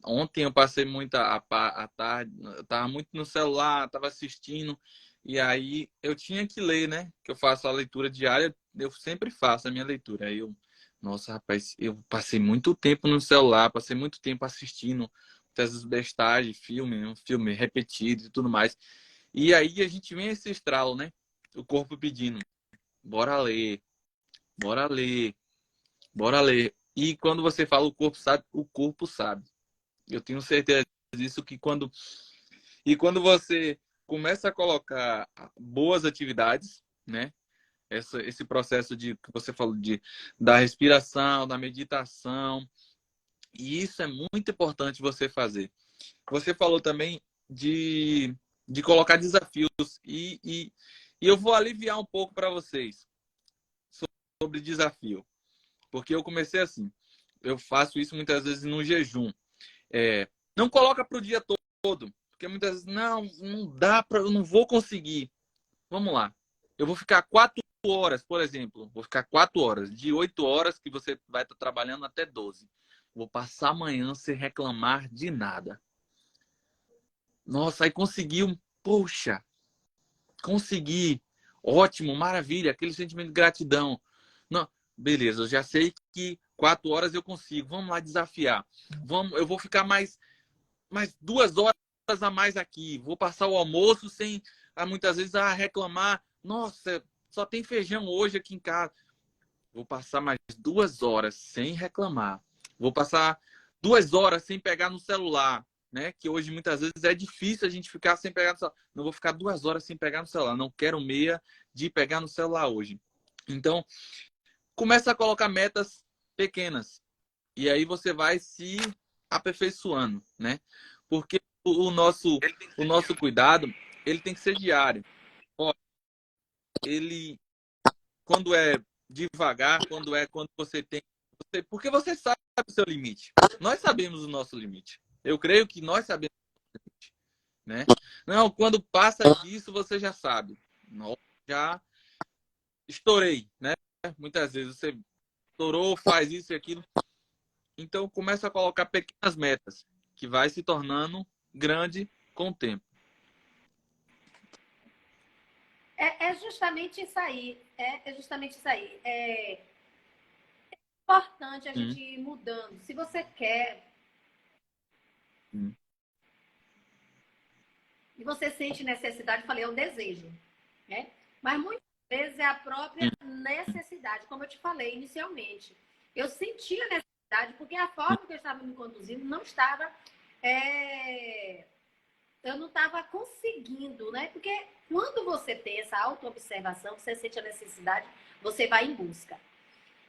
Ontem eu passei a tarde, eu tava muito no celular, tava assistindo, e aí eu tinha que ler, né? Que eu faço a leitura diária, eu sempre faço a minha leitura. Aí nossa, rapaz, eu passei muito tempo no celular, passei muito tempo assistindo essas bestagens, um filme repetido e tudo mais. E aí a gente vem esse estralo, né? O corpo pedindo, bora ler, bora ler, bora ler. E quando você fala o corpo sabe, o corpo sabe. Eu tenho certeza disso que quando você começa a colocar boas atividades, né? Esse processo de que você falou da respiração, da meditação, e isso é muito importante você fazer. Você falou também de colocar desafios e eu vou aliviar um pouco para vocês sobre desafio, porque eu comecei assim. Eu faço isso muitas vezes no jejum. Não coloca para o dia todo, porque muitas vezes não dá para, eu não vou conseguir. Vamos lá, eu vou ficar 4 horas, por exemplo, vou ficar 4 horas, de 8 horas que você vai estar trabalhando até 12. Vou passar amanhã sem reclamar de nada. Nossa, aí conseguiu, poxa, consegui, ótimo, maravilha, aquele sentimento de gratidão. Não, beleza, eu já sei que 4 horas eu consigo. Vamos lá desafiar. Eu vou ficar mais 2 horas a mais aqui. Vou passar o almoço sem, muitas vezes, reclamar. Nossa, só tem feijão hoje aqui em casa. Vou passar mais 2 horas sem reclamar. Vou passar 2 horas sem pegar no celular, né? Que hoje muitas vezes é difícil a gente ficar sem pegar no celular. Não vou ficar 2 horas sem pegar no celular. Não quero meia de pegar no celular hoje. Então, começa a colocar metas pequenas. E aí você vai se aperfeiçoando, né? Porque o nosso cuidado, ele tem que ser diário. Ó, ele, quando é devagar, quando você tem... porque você sabe o seu limite. Nós sabemos o nosso limite. Eu creio que nós sabemos o limite, né? Não, quando passa disso, você já sabe. Não, já estourei, né? Muitas vezes você estourou, faz isso e aquilo. Então, começa a colocar pequenas metas, que vai se tornando grande com o tempo. É justamente isso aí. É justamente isso aí. É importante a gente ir mudando. Se você quer e você sente necessidade, falei, é um desejo, né? Mas muitas vezes é a própria necessidade, como eu te falei inicialmente. Eu sentia necessidade porque a forma que eu estava me conduzindo não estava... eu não estava conseguindo, né? Porque quando você tem essa auto-observação, você sente a necessidade, você vai em busca.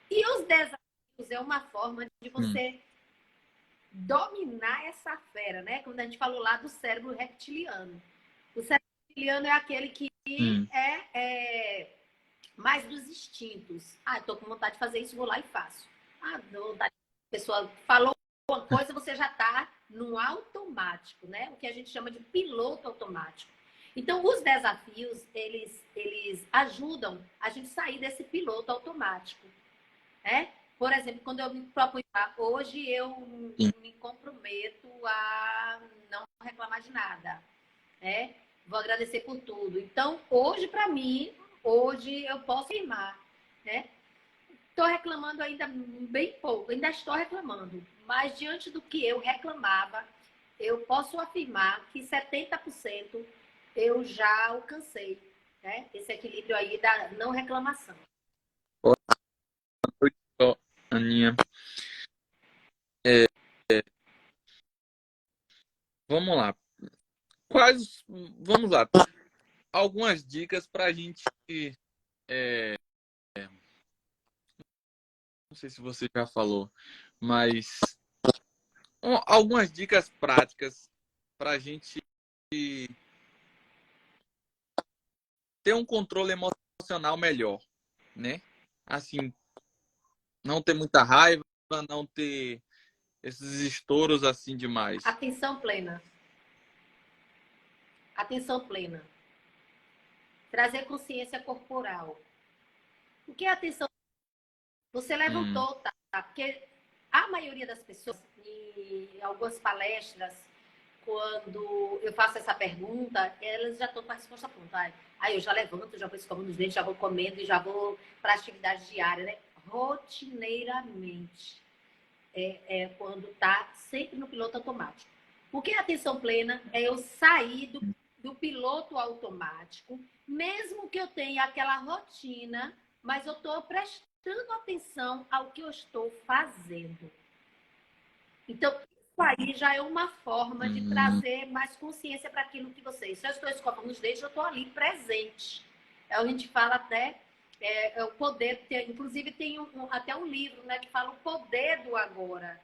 E os desafios é uma forma de você dominar essa fera, né? Quando a gente falou lá do cérebro reptiliano. O cérebro reptiliano é aquele que é mais dos instintos. Ah, estou com vontade de fazer isso, vou lá e faço. Ah, a pessoa falou uma coisa, você já está no automático, né? O que a gente chama de piloto automático. Então, os desafios, eles ajudam a gente sair desse piloto automático, né? Por exemplo, quando eu me proponho, hoje eu me comprometo a não reclamar de nada, né? Vou agradecer por tudo. Então, hoje, para mim, hoje eu posso afirmar, né? Estou reclamando ainda bem pouco, ainda estou reclamando, mas diante do que eu reclamava, eu posso afirmar que 70% eu já alcancei, né? Esse equilíbrio aí da não reclamação. Aninha, vamos lá. Vamos lá. Algumas dicas para a gente. Não sei se você já falou, mas algumas dicas práticas para a gente ter um controle emocional melhor, né? Assim, não ter muita raiva, não ter esses estouros assim demais. Atenção plena. Atenção plena. Trazer consciência corporal. O que é atenção? Você levantou, tá? Porque a maioria das pessoas, em algumas palestras, quando eu faço essa pergunta, elas já estão com a resposta pronta. Aí eu já levanto, já vou escovando os dentes, já vou comendo e já vou para a atividade diária, né? Rotineiramente. É quando tá sempre no piloto automático. O que é atenção plena? É eu sair do piloto automático, mesmo que eu tenha aquela rotina, mas eu estou prestando atenção ao que eu estou fazendo. Então, isso aí já é uma forma de trazer mais consciência para aquilo que você... Se eu estou escovando os dentes, eu estou ali presente. A gente fala até o poder... Inclusive, tem até um livro, né, que fala o poder do agora.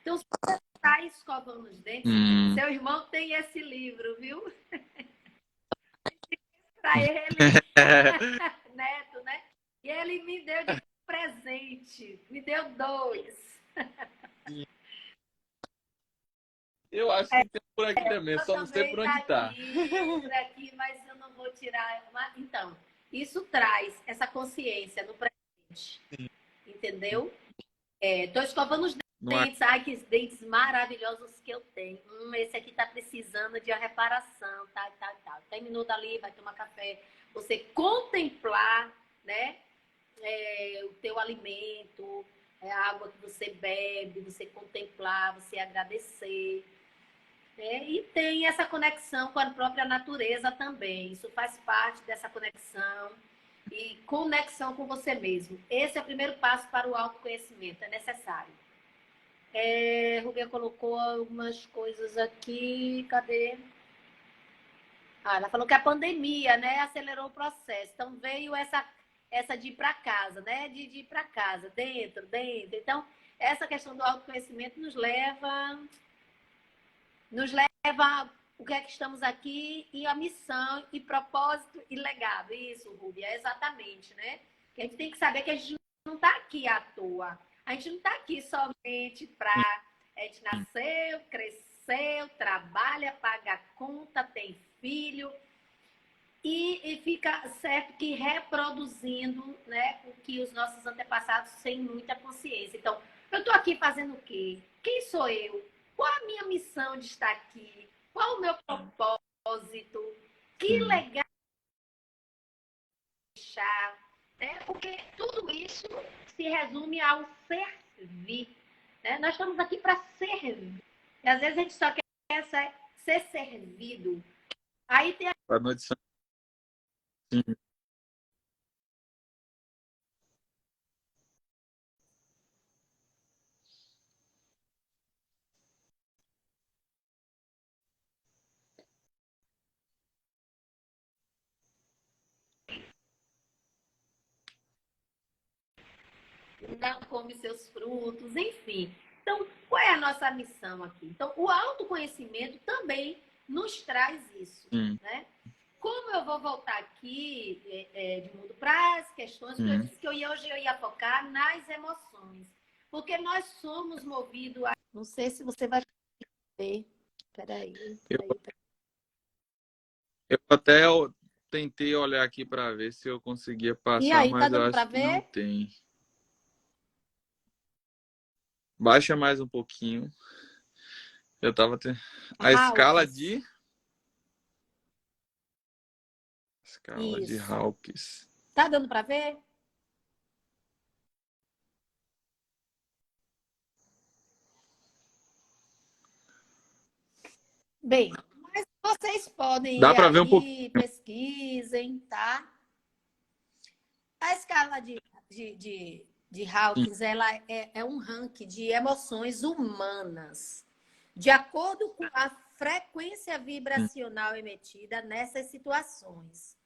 Então, se você está escovando os dentes, seu irmão tem esse livro, viu? Para ele, neto, né? E ele me deu de presente. Me deu 2. Eu acho que tem por aqui também, só não sei Também por onde tá. por aqui, mas eu não vou tirar. Então, isso traz essa consciência no presente. Entendeu? Tô escovando os dentes. Ai, que dentes maravilhosos que eu tenho. Esse aqui tá precisando de uma reparação, tal. Terminou dali, vai tomar café. Você contemplar, né? O teu alimento, É a água que você bebe, você contemplar, você agradecer. E tem essa conexão com a própria natureza também. Isso faz parte dessa conexão e conexão com você mesmo. Esse é o primeiro passo para o autoconhecimento, é necessário. Rubia colocou algumas coisas aqui, cadê? Ela falou que a pandemia, né, acelerou o processo. Então veio essa de ir para casa, né? De ir para casa, dentro. Então, essa questão do autoconhecimento nos leva o que é que estamos aqui e a missão e propósito e legado. Isso, Rubia, exatamente, né? Que a gente tem que saber que a gente não está aqui à toa. A gente não está aqui somente para... A gente nasceu, cresceu, trabalha, paga conta, tem filho e fica certo que reproduzindo, né, o que os nossos antepassados sem muita consciência. Então, eu estou aqui fazendo o quê? Quem sou eu? Qual a minha missão de estar aqui? Qual o meu propósito? Que legal deixar, né? Porque tudo isso se resume ao servir. Né? Nós estamos aqui para servir. E às vezes a gente só quer ser servido. Aí tem Boa noite, Santinho. não come seus frutos, enfim. Então, qual é a nossa missão aqui? Então, o autoconhecimento também nos traz isso, né? Como eu vou voltar aqui, de mundo para as questões, porque eu disse que hoje eu ia focar nas emoções. Porque nós somos movidos a... Não sei se você vai ver. Peraí. Eu até tentei olhar aqui para ver se eu conseguia E passar, aí, tá mas eu dando para acho que não ver? tem. Baixa mais um pouquinho. Eu tava a escala Hawkes. de Isso. Hawkes. Tá dando para ver? Bem, mas vocês podem Dá ir para ver um pouquinho. aí, pesquisem, tá? A escala de Hawkins, ela é um ranking de emoções humanas, de acordo com a frequência vibracional emitida nessas situações.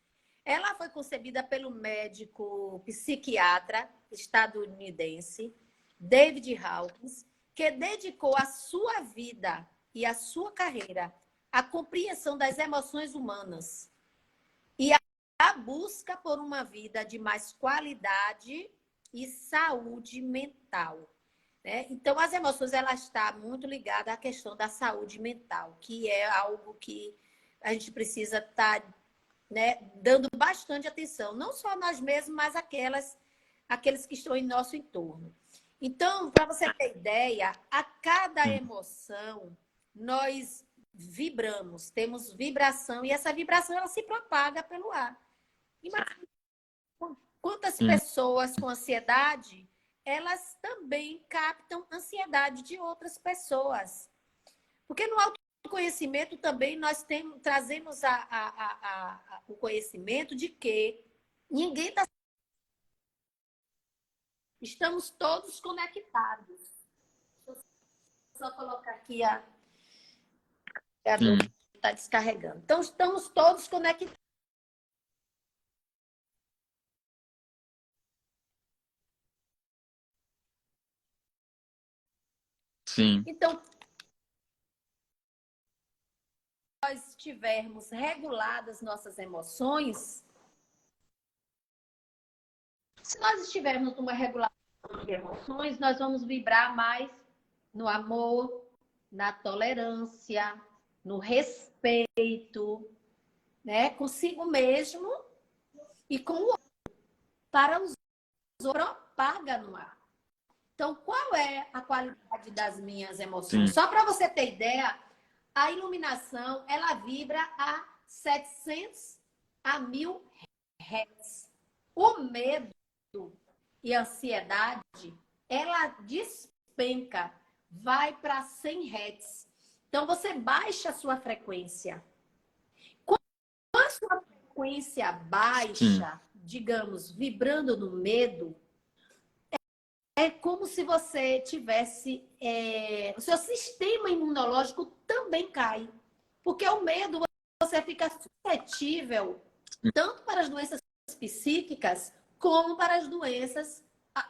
Ela foi concebida pelo médico psiquiatra estadunidense David Hawkins, que dedicou a sua vida e a sua carreira à compreensão das emoções humanas e à busca por uma vida de mais qualidade e saúde mental. Né? Então, as emoções ela está muito ligada à questão da saúde mental, que é algo que a gente precisa estar, né, dando bastante atenção, não só nós mesmos, mas aqueles que estão em nosso entorno. Então, para você ter ideia, a cada emoção nós vibramos, temos vibração e essa vibração ela se propaga pelo ar. Imagina quantas pessoas com ansiedade, elas também captam ansiedade de outras pessoas. Porque no autoconhecimento também nós trazemos o conhecimento de que ninguém está... Estamos todos conectados. Deixa eu só colocar aqui está descarregando. Então, estamos todos conectados. Sim. Então, se nós estivermos reguladas nossas emoções, se nós estivermos numa regulação de emoções, nós vamos vibrar mais no amor, na tolerância, no respeito, né? Consigo mesmo e com o outro. Para os outros, propaga no ar. Então, qual é a qualidade das minhas emoções? Sim. Só para você ter ideia, a iluminação, ela vibra a 700 a 1000 Hz. O medo e a ansiedade, ela despenca, vai para 100 Hz. Então, você baixa a sua frequência. Quando a sua frequência baixa, digamos, vibrando no medo, é como se você tivesse... o seu sistema imunológico também cai. Porque o medo, você fica suscetível tanto para as doenças psíquicas, como para as doenças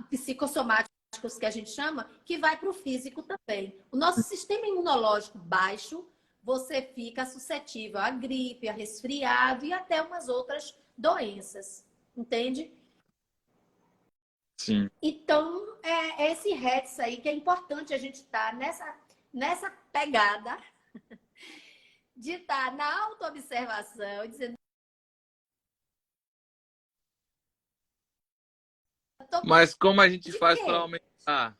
psicossomáticas, que a gente chama, que vai para o físico também. O nosso sistema imunológico baixo, você fica suscetível à gripe, a resfriado e até umas outras doenças. Entende? Sim. Então, é esse Hertz aí que é importante a gente estar nessa pegada de estar na autoobservação, dizendo... Mas como a gente faz para aumentar?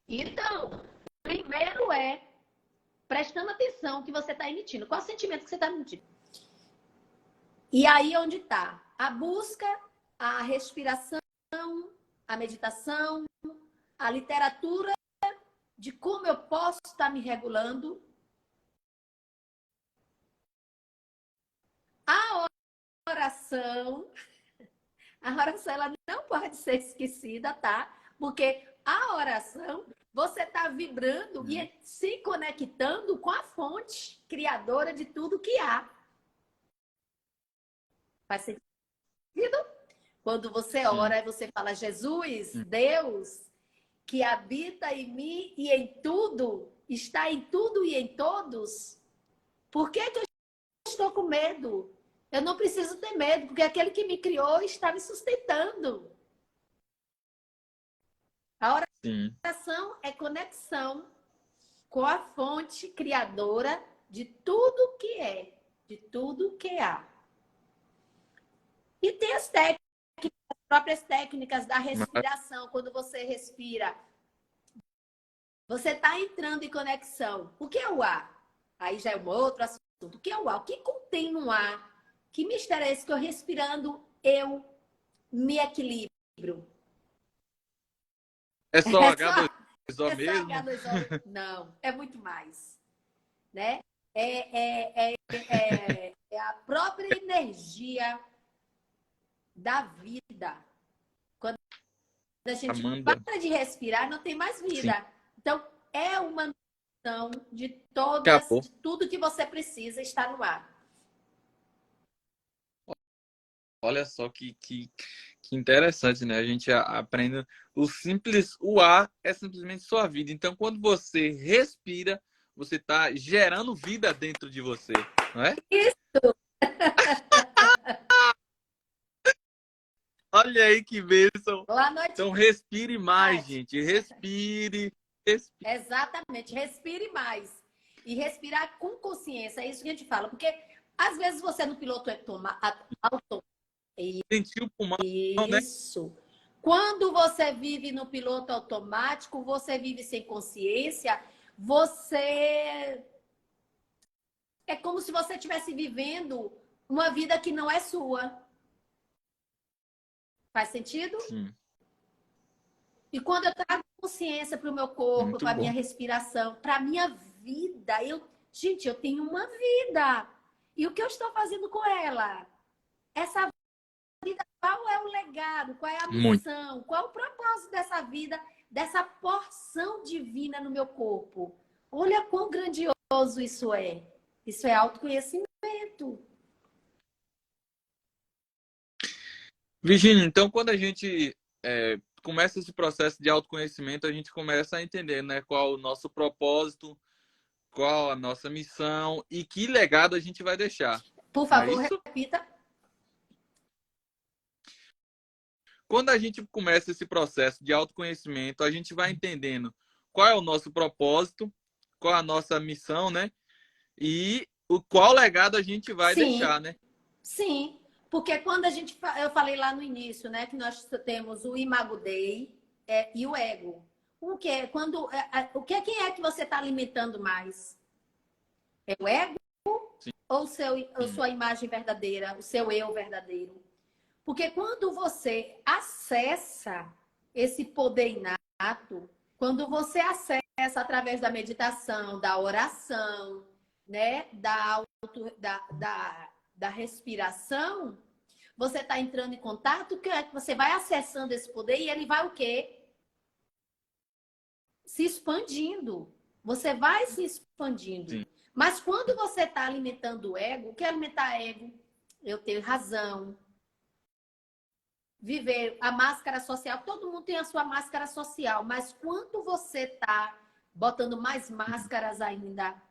Então, primeiro prestando atenção que você está emitindo. Qual o sentimento que você está emitindo? E aí onde está? A busca, a respiração, a meditação, a literatura de como eu posso estar me regulando. A oração ela não pode ser esquecida, tá? Porque a oração, você está vibrando e se conectando com a fonte criadora de tudo que há. Faz sentido? Quando você ora e você fala, Jesus, Deus, que habita em mim e em tudo, está em tudo e em todos, por que eu estou com medo? Eu não preciso ter medo, porque aquele que me criou está me sustentando. A oração é conexão com a fonte criadora de tudo que é, de tudo que há. E tem as técnicas, as próprias técnicas da respiração. Quando você respira, você está entrando em conexão. O que é o ar? Aí já é um outro assunto. O que é o ar? O que contém no ar? Que mistério é esse que eu respirando, eu me equilibro? É só H2O mesmo? Só H2O? Não, é muito mais. Né? É a própria energia da vida. Quando a gente para de respirar, não tem mais vida. Sim. Então, é uma noção de tudo que você precisa estar no ar. Olha só que interessante, né? A gente aprende o ar é simplesmente sua vida. Então, quando você respira, você está gerando vida dentro de você, não é? Isso! Olha aí que bênção. Boa noite. Então, respire mais, gente. Respire. Exatamente. Respire mais. E respirar com consciência. É isso que a gente fala. Porque, às vezes, você no piloto automático. Sentir o pulmão, isso. Né? Quando você vive no piloto automático, você vive sem consciência, você... É como se você estivesse vivendo uma vida que não é sua. Faz sentido? Sim. E quando eu trago consciência para o meu corpo, para a minha respiração, para a minha vida, gente, eu tenho uma vida. E o que eu estou fazendo com ela? Essa vida, qual é o legado? Qual é a missão? Qual é o propósito dessa vida, dessa porção divina no meu corpo? Olha quão grandioso isso é. Isso é autoconhecimento. Virginia, então quando a gente começa esse processo de autoconhecimento, a gente começa a entender, né, qual o nosso propósito, qual a nossa missão e que legado a gente vai deixar. Por favor, repita. Quando a gente começa esse processo de autoconhecimento, a gente vai entendendo qual é o nosso propósito, qual a nossa missão, né? E qual legado a gente vai deixar, né? Sim, porque quando eu falei lá no início, né, que nós temos o Imago Dei e o ego. Quem é que você está alimentando mais? É o ego? Sim. Ou sua imagem verdadeira, o seu eu verdadeiro? Porque quando você acessa esse poder inato, quando você acessa através da meditação, da oração, né, da respiração, você está entrando em contato, que você vai acessando esse poder e ele vai o quê? Se expandindo. Você vai se expandindo. Sim. Mas quando você está alimentando o ego, o que é alimentar ego? Eu tenho razão. Viver a máscara social. Todo mundo tem a sua máscara social. Mas quando você está botando mais máscaras ainda,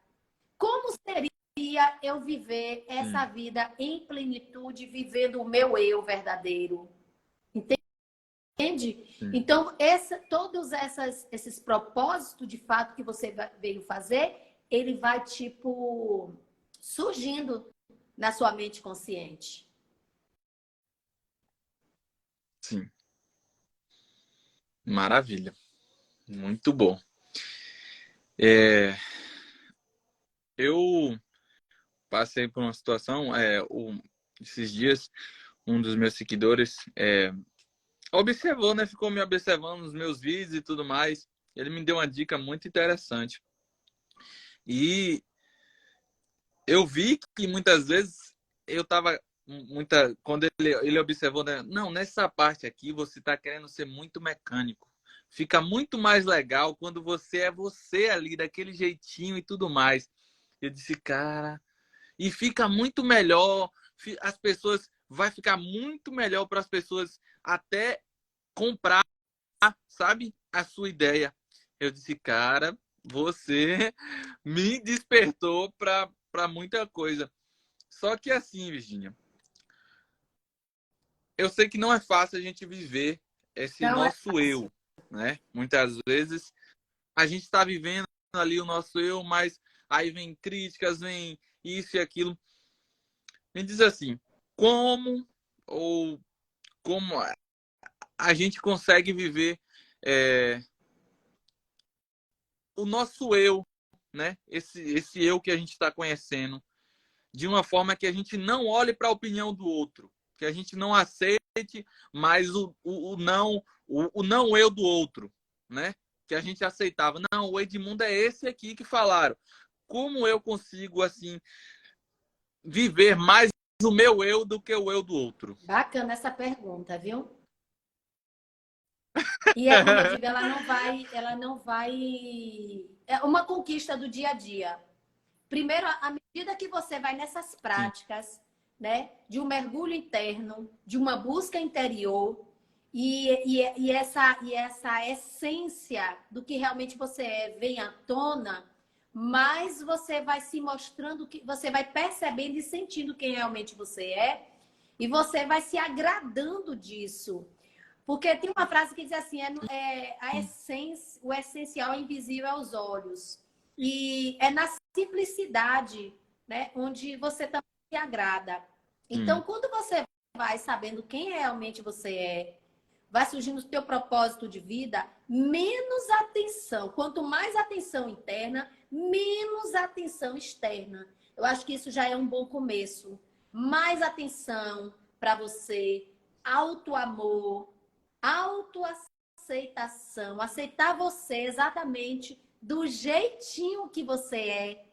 como seria eu viver essa vida em plenitude, vivendo o meu eu verdadeiro? Entende? Sim. Então, todos esses propósitos de fato que você veio fazer, ele vai, tipo, surgindo na sua mente consciente. Sim. Maravilha. Muito bom. Eu passei por uma situação, esses dias, um dos meus seguidores observou, né? Ficou me observando nos meus vídeos e tudo mais. Ele me deu uma dica muito interessante. E eu vi que muitas vezes eu tava quando ele observou, né? Não, nessa parte aqui você tá querendo ser muito mecânico. Fica muito mais legal quando você é você ali, daquele jeitinho e tudo mais. Eu disse, cara, e fica muito melhor, as pessoas, vai ficar muito melhor para as pessoas até comprar, sabe, a sua ideia. Eu disse, cara, você me despertou para muita coisa. Só que assim, Virginia, eu sei que não é fácil a gente viver esse Não é nosso eu, né? Muitas vezes a gente está vivendo ali o nosso eu, mas aí vem críticas, vem isso e aquilo. Me diz assim, como ou como a gente consegue viver o nosso eu, né? Esse eu que a gente está conhecendo, de uma forma que a gente não olhe para a opinião do outro, que a gente não aceite mais o não eu do outro, né? Que a gente aceitava. Não, o Edmundo é esse aqui que falaram. Como eu consigo, assim, viver mais o meu eu do que o eu do outro? bacana essa pergunta, viu? E é como eu digo, ela não vai. É uma conquista do dia a dia. Primeiro, à medida que você vai nessas Sim, práticas, né, de um mergulho interno, de uma busca interior, e essa essência do que realmente você é vem à tona, mais você vai se mostrando, que você vai percebendo e sentindo quem realmente você é, e você vai se agradando disso. Porque tem uma frase que diz assim, a essência, o essencial é invisível aos olhos. E é na simplicidade, né, onde você também se agrada. Então, sim, quando você vai sabendo quem realmente você é, vai surgindo o teu propósito de vida, menos atenção. Quanto mais atenção interna, menos atenção externa. Eu acho que isso já é um bom começo. Mais atenção para você, auto-amor, autoaceitação, aceitar você exatamente do jeitinho que você é.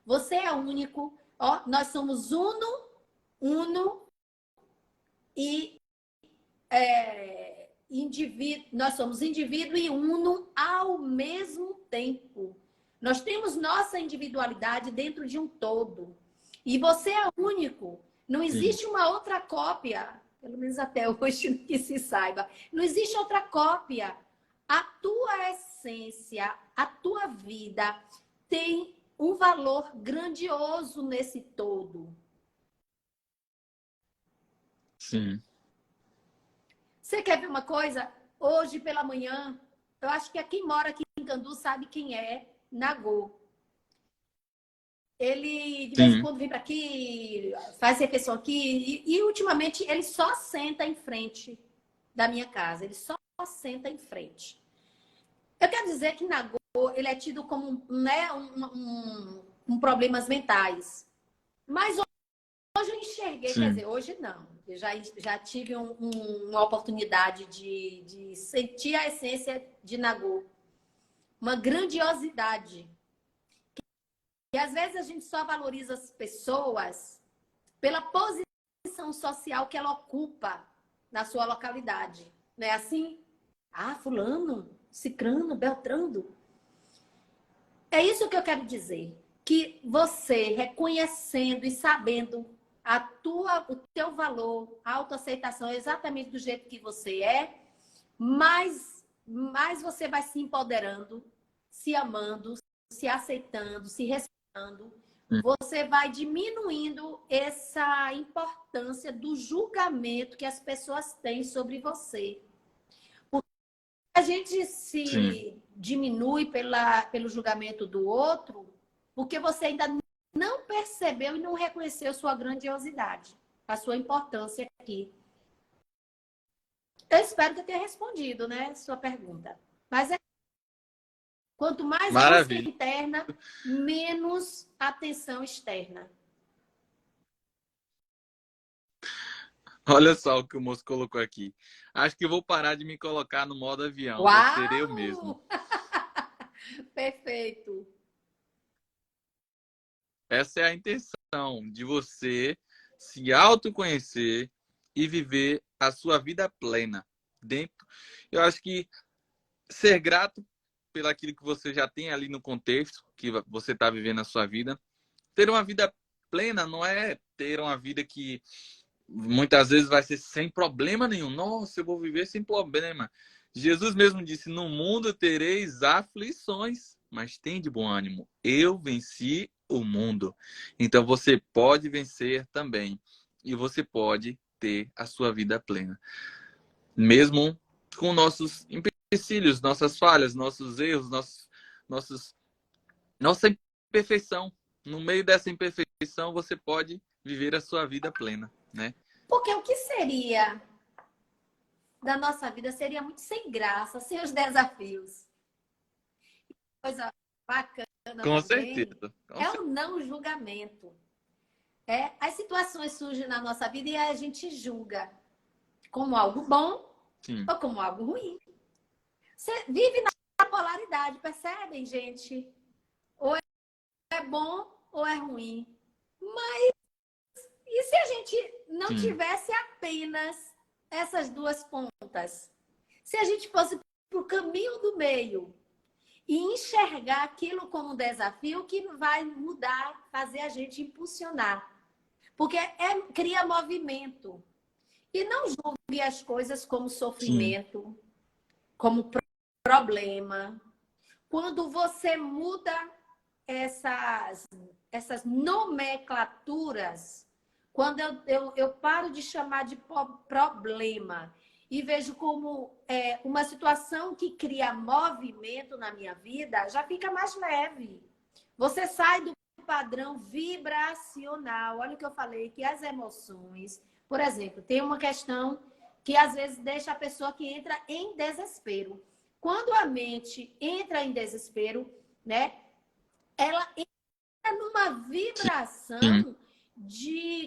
Você é único, ó, nós somos uno e indivíduo, nós somos indivíduo e uno ao mesmo tempo. Nós temos nossa individualidade dentro de um todo. E você é único. Não sim, existe uma outra cópia, pelo menos até hoje que se saiba. Não existe outra cópia. A tua essência, a tua vida tem um valor grandioso nesse todo. sim. Você quer ver uma coisa? Hoje pela manhã, eu acho que quem mora aqui em Candu sabe quem é Nagô. Ele de vez em Sim. quando vem para aqui, faz refeição aqui e ultimamente ele só senta em frente da minha casa. Ele só senta em frente. Eu quero dizer que Nagô ele é tido como né, um problemas mentais. Mas hoje eu enxerguei enxerguei, quer Sim. dizer, hoje não. Eu já tive uma oportunidade de sentir a essência de Nagô. Uma grandiosidade. E às vezes a gente só valoriza as pessoas pela posição social que ela ocupa na sua localidade. Não é assim? Ah, fulano, cicrano, beltrano. É isso que eu quero dizer. Que você, reconhecendo e sabendo o teu valor, a autoaceitação exatamente do jeito que você é, mais você vai se empoderando, se amando, se aceitando, se respeitando. Você vai diminuindo essa importância do julgamento que as pessoas têm sobre você. A gente Sim. se diminui pelo julgamento do outro porque você ainda não percebeu e não reconheceu sua grandiosidade, a sua importância aqui. Eu espero que eu tenha respondido, né, sua pergunta. Mas quanto mais busca Maravilha. interna, menos atenção externa. Olha só o que o moço colocou aqui. Acho que vou parar de me colocar no modo avião. Vou ser eu mesmo. Uau! Perfeito. Essa é a intenção de você se autoconhecer e viver a sua vida plena dentro. Eu acho que ser grato pelaquilo que você já tem ali no contexto que você está vivendo na sua vida. Ter uma vida plena não é ter uma vida que muitas vezes vai ser sem problema nenhum. Nossa, eu vou viver sem problema. Jesus mesmo disse: no mundo tereis aflições, mas tem de bom ânimo. Eu venci o mundo. Então você pode vencer também. E você pode ter a sua vida plena. Mesmo com nossos empecilhos, nossas falhas, nossos erros, nossa imperfeição. No meio dessa imperfeição, você pode viver a sua vida plena, né? Porque o que seria da nossa vida seria muito sem graça, sem os desafios. Coisa bacana Com também certeza. Com é certeza. o não julgamento. As situações surgem na nossa vida e a gente julga como algo bom Sim. ou como algo ruim. Você vive na polaridade, percebem, gente? Ou é bom ou é ruim. Mas e se a gente não Sim. tivesse apenas essas duas pontas? Se a gente fosse para o caminho do meio e enxergar aquilo como um desafio que vai mudar, fazer a gente impulsionar. Porque cria movimento. E não julgue as coisas como Sim. sofrimento, como problema. Quando você muda essas nomenclaturas, quando eu paro de chamar de problema e vejo como uma situação que cria movimento na minha vida, já fica mais leve. Você sai do padrão vibracional. Olha o que eu falei, que as emoções, por exemplo, tem uma questão que às vezes deixa a pessoa que entra em desespero. Quando a mente entra em desespero, né, ela entra numa Sim. vibração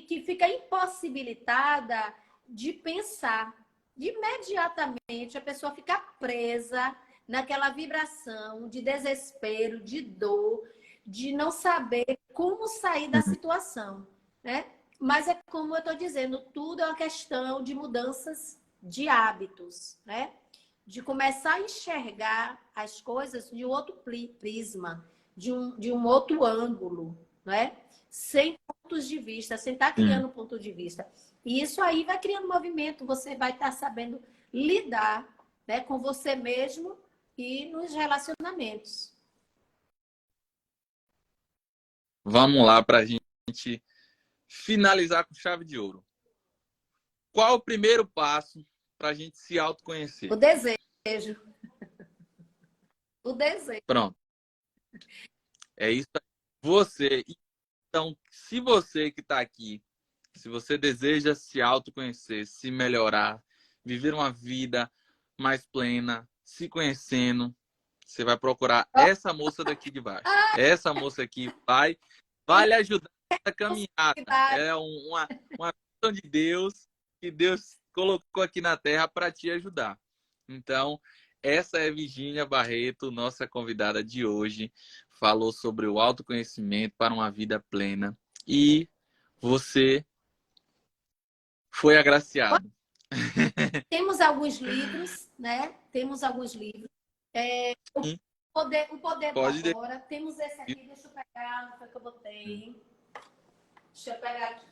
que fica impossibilitada de pensar. Imediatamente a pessoa fica presa naquela vibração de desespero, de dor, de não saber como sair da situação, né? Mas é como eu estou dizendo, tudo é uma questão de mudanças de hábitos, né? De começar a enxergar as coisas de outro prisma, de um outro ângulo, né? Sem pontos de vista, sem estar Sim. criando ponto de vista. E isso aí vai criando movimento, você vai estar sabendo lidar, né, com você mesmo e nos relacionamentos. Vamos lá para a gente finalizar com chave de ouro. Qual o primeiro passo para a gente se autoconhecer? O desejo. O desejo. Pronto. É isso. Você. Então, se você que está aqui, se você deseja se autoconhecer, se melhorar, viver uma vida mais plena, se conhecendo, você vai procurar essa moça daqui de baixo. Essa moça aqui vai lhe ajudar caminhada. É uma missão de Deus que Deus colocou aqui na Terra para te ajudar. Então, essa é Virgínia Barreto, nossa convidada de hoje. Falou sobre o autoconhecimento para uma vida plena. E você foi agraciado. Temos alguns livros, né? Temos alguns livros. O Poder do Pode Agora. Temos esse aqui, deixa eu pegar, não foi que eu botei. Deixa eu pegar aqui.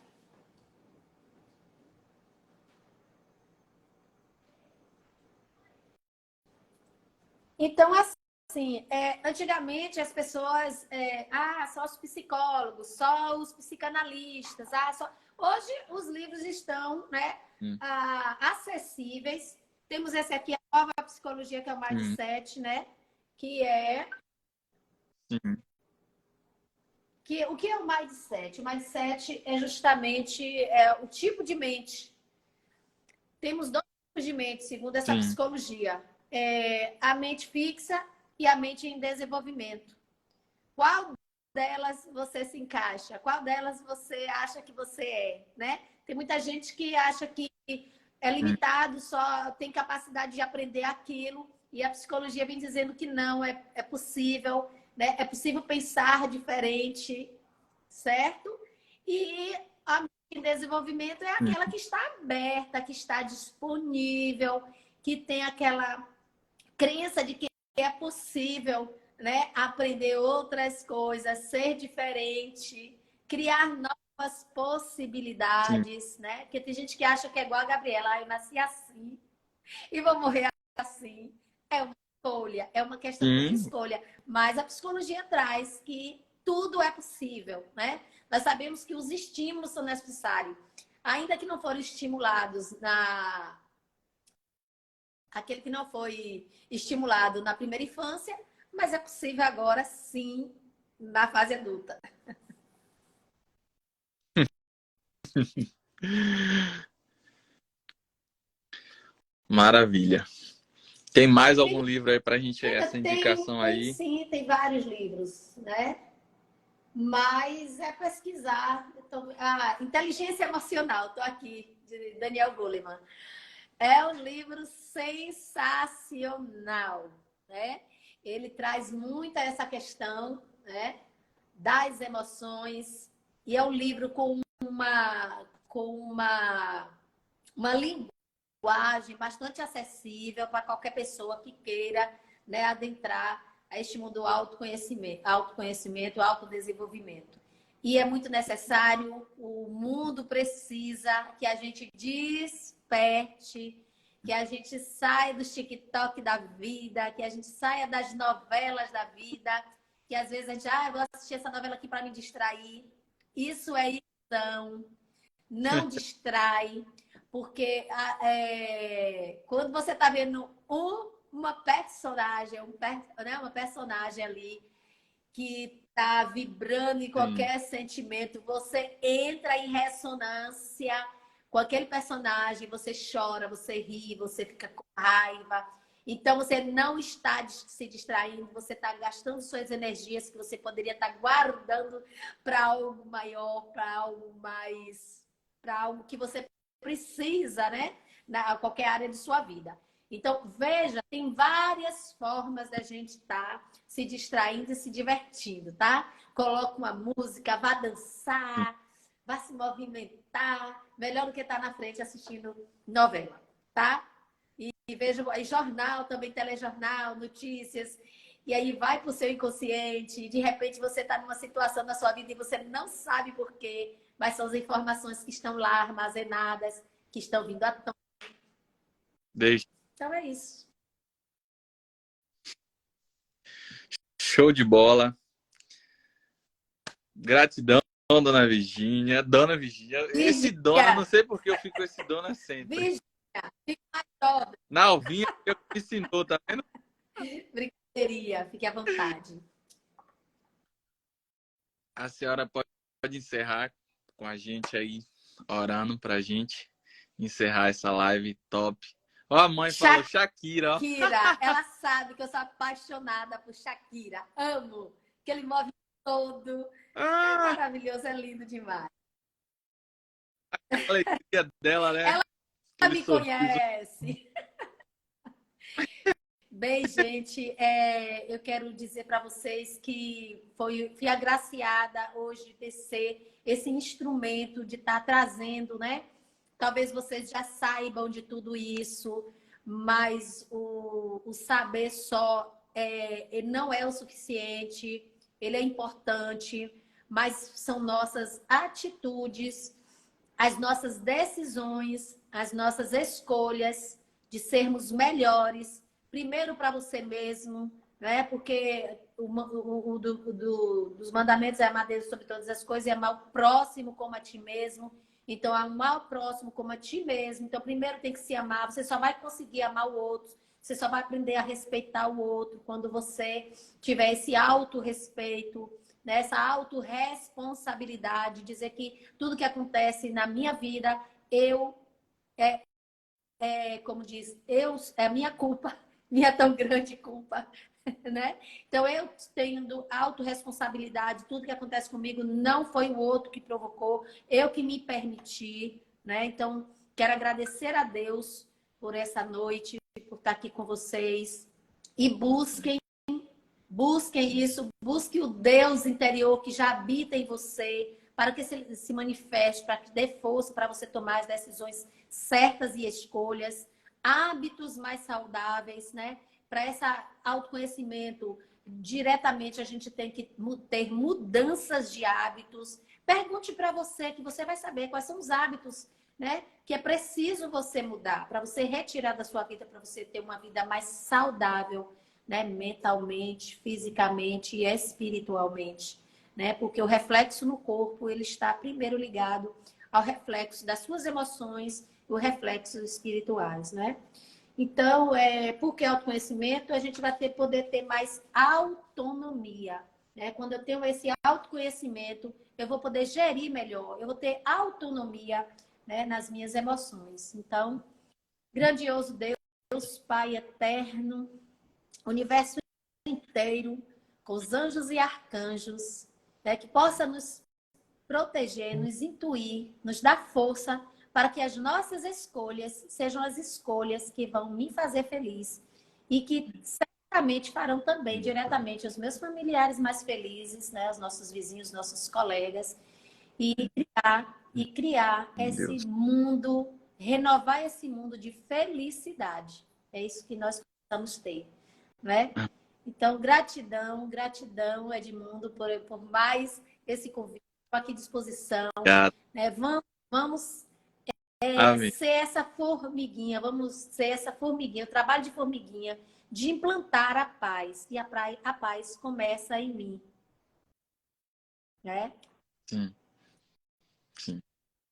Então, assim, antigamente as pessoas, só os psicólogos, só os psicanalistas, Hoje os livros estão, né, acessíveis. Temos esse aqui, a Nova Psicologia, que é o Mindset, né? Que é... o que é o Mindset? O Mindset é justamente o tipo de mente. Temos dois tipos de mente, segundo essa psicologia. A mente fixa e a mente em desenvolvimento. Qual delas você se encaixa? Qual delas você acha que você é, né? Tem muita gente que acha que é limitado, só tem capacidade de aprender aquilo, e a psicologia vem dizendo que não, é possível, né? É possível pensar diferente, certo? E a mente em desenvolvimento é aquela que está aberta, que está disponível, que tem aquela crença de que é possível, né, aprender outras coisas, ser diferente, criar novas possibilidades, né? Porque tem gente que acha que é igual a Gabriela, eu nasci assim e vou morrer assim. É uma escolha, é uma questão de escolha. Mas a psicologia traz que tudo é possível, né? Nós sabemos que os estímulos são necessários. Ainda que não foram estimulados aquele que não foi estimulado na primeira infância, mas é possível agora sim na fase adulta. Maravilha. Tem mais algum livro aí pra gente, essa indicação aí? Sim, tem vários livros, né? Mas é pesquisar. Inteligência Emocional, estou aqui, de Daniel Goleman. É um livro sensacional, né? Ele traz muito essa questão, né, das emoções, e é um livro com uma linguagem bastante acessível para qualquer pessoa que queira, né, adentrar a este mundo do autoconhecimento, autodesenvolvimento. E é muito necessário, o mundo precisa que a gente desperte, que a gente saia do TikTok da vida, que a gente saia das novelas da vida, que às vezes a gente, eu vou assistir essa novela aqui para me distrair. Isso é ilusão. Não distrai, porque quando você está vendo uma personagem, uma personagem ali que está vibrando em qualquer sentimento, você entra em ressonância com aquele personagem, você chora, você ri, você fica com raiva. Então, você não está se distraindo, você está gastando suas energias que você poderia estar guardando para algo maior, para algo mais, para algo que você precisa, né? Na qualquer área de sua vida. Então, veja, tem várias formas da gente estar se distraindo e se divertindo, tá? Coloca uma música, vá dançar, vá se movimentar. Melhor do que estar na frente assistindo novela, tá? E veja aí jornal, também telejornal, notícias. E aí vai para o seu inconsciente. De repente você está numa situação na sua vida e você não sabe por quê. Mas são as informações que estão lá armazenadas, que estão vindo à tona. Então é isso. Show de bola. Gratidão, dona Virgínia. Dona Virgínia. Esse dona, não sei por que eu fico com esse dona sempre. Virgínia, fique mais jovem. Na Alvinha, eu me ensinou, tá vendo? Brincadeirinha, fique à vontade. A senhora pode encerrar com a gente aí, orando pra gente encerrar essa live top. Ó, a mãe falou Shakira, ó. Shakira, ela sabe que eu sou apaixonada por Shakira. Amo aquele movimento todo, É Ah, maravilhoso, é lindo demais. a alegria dela, né? Ela Aquele me sorriso. conhece. Bem, gente, eu quero dizer para vocês que fui agraciada hoje de ser esse instrumento de estar trazendo, né? Talvez vocês já saibam de tudo isso, mas o saber só ele não é o suficiente, ele é importante, mas são nossas atitudes, as nossas decisões, as nossas escolhas de sermos melhores, primeiro para você mesmo, né? Porque dos mandamentos é amar Deus sobre todas as coisas e amar o próximo como a ti mesmo. Então, amar o próximo como a ti mesmo. Então, primeiro tem que se amar. Você só vai conseguir amar o outro. Você só vai aprender a respeitar o outro quando você tiver esse autorrespeito, né? Essa autorresponsabilidade, dizer que tudo que acontece na minha vida, eu, como diz, é a minha culpa, minha tão grande culpa, né? Então eu tenho autorresponsabilidade, tudo que acontece comigo não foi o outro que provocou, eu que me permiti, né? Então quero agradecer a Deus por essa noite, por estar aqui com vocês e busquem isso, busque o Deus interior que já habita em você, para que se manifeste, para que dê força para você tomar as decisões certas e escolhas, hábitos mais saudáveis, né? Para esse autoconhecimento, diretamente a gente tem que ter mudanças de hábitos. Pergunte para você, que você vai saber quais são os hábitos, né? Que é preciso você mudar, para você retirar da sua vida, para você ter uma vida mais saudável, né, mentalmente, fisicamente e espiritualmente, né? Porque o reflexo no corpo, ele está primeiro ligado ao reflexo das suas emoções, os reflexos espirituais, né? Então, porque autoconhecimento, a gente vai poder ter mais autonomia, né? Quando eu tenho esse autoconhecimento, eu vou poder gerir melhor, eu vou ter autonomia, né, nas minhas emoções. Então, grandioso Deus, Pai eterno, universo inteiro, com os anjos e arcanjos, né, que possa nos proteger, nos intuir, nos dar força para que as nossas escolhas sejam as escolhas que vão me fazer feliz e que certamente farão também diretamente os meus familiares mais felizes, né, os nossos vizinhos, nossos colegas, e criar esse Deus. mundo, renovar esse mundo de felicidade. É isso que nós precisamos ter, né? Então, gratidão, gratidão, Edmundo, por mais esse convite. Estou aqui à disposição, Obrigado. né? Vamos Amém. ser essa formiguinha, vamos ser essa formiguinha, o trabalho de formiguinha, de implantar a paz. E a paz começa em mim, né? Sim, sim.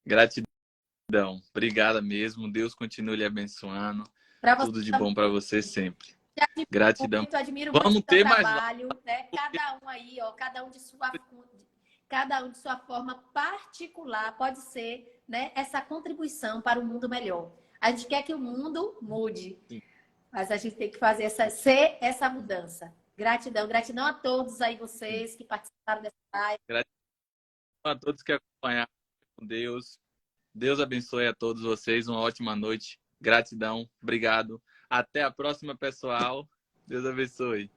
Gratidão. Obrigada mesmo. Deus continue lhe abençoando. Para você Tudo de bom para também. você sempre. Te Gratidão. admiro muito o Vamos seu ter mais trabalho, né? Cada um aí, ó, cada um de sua forma particular pode ser, né, essa contribuição para um mundo melhor. A gente quer que o mundo mude, lives. mas a gente tem que fazer ser essa mudança. Gratidão, gratidão a todos aí vocês que participaram dessa live. Gratidão a todos que acompanharam com Deus. Deus abençoe a todos vocês. Uma ótima noite. Gratidão. Obrigado. Até a próxima, pessoal. Deus abençoe.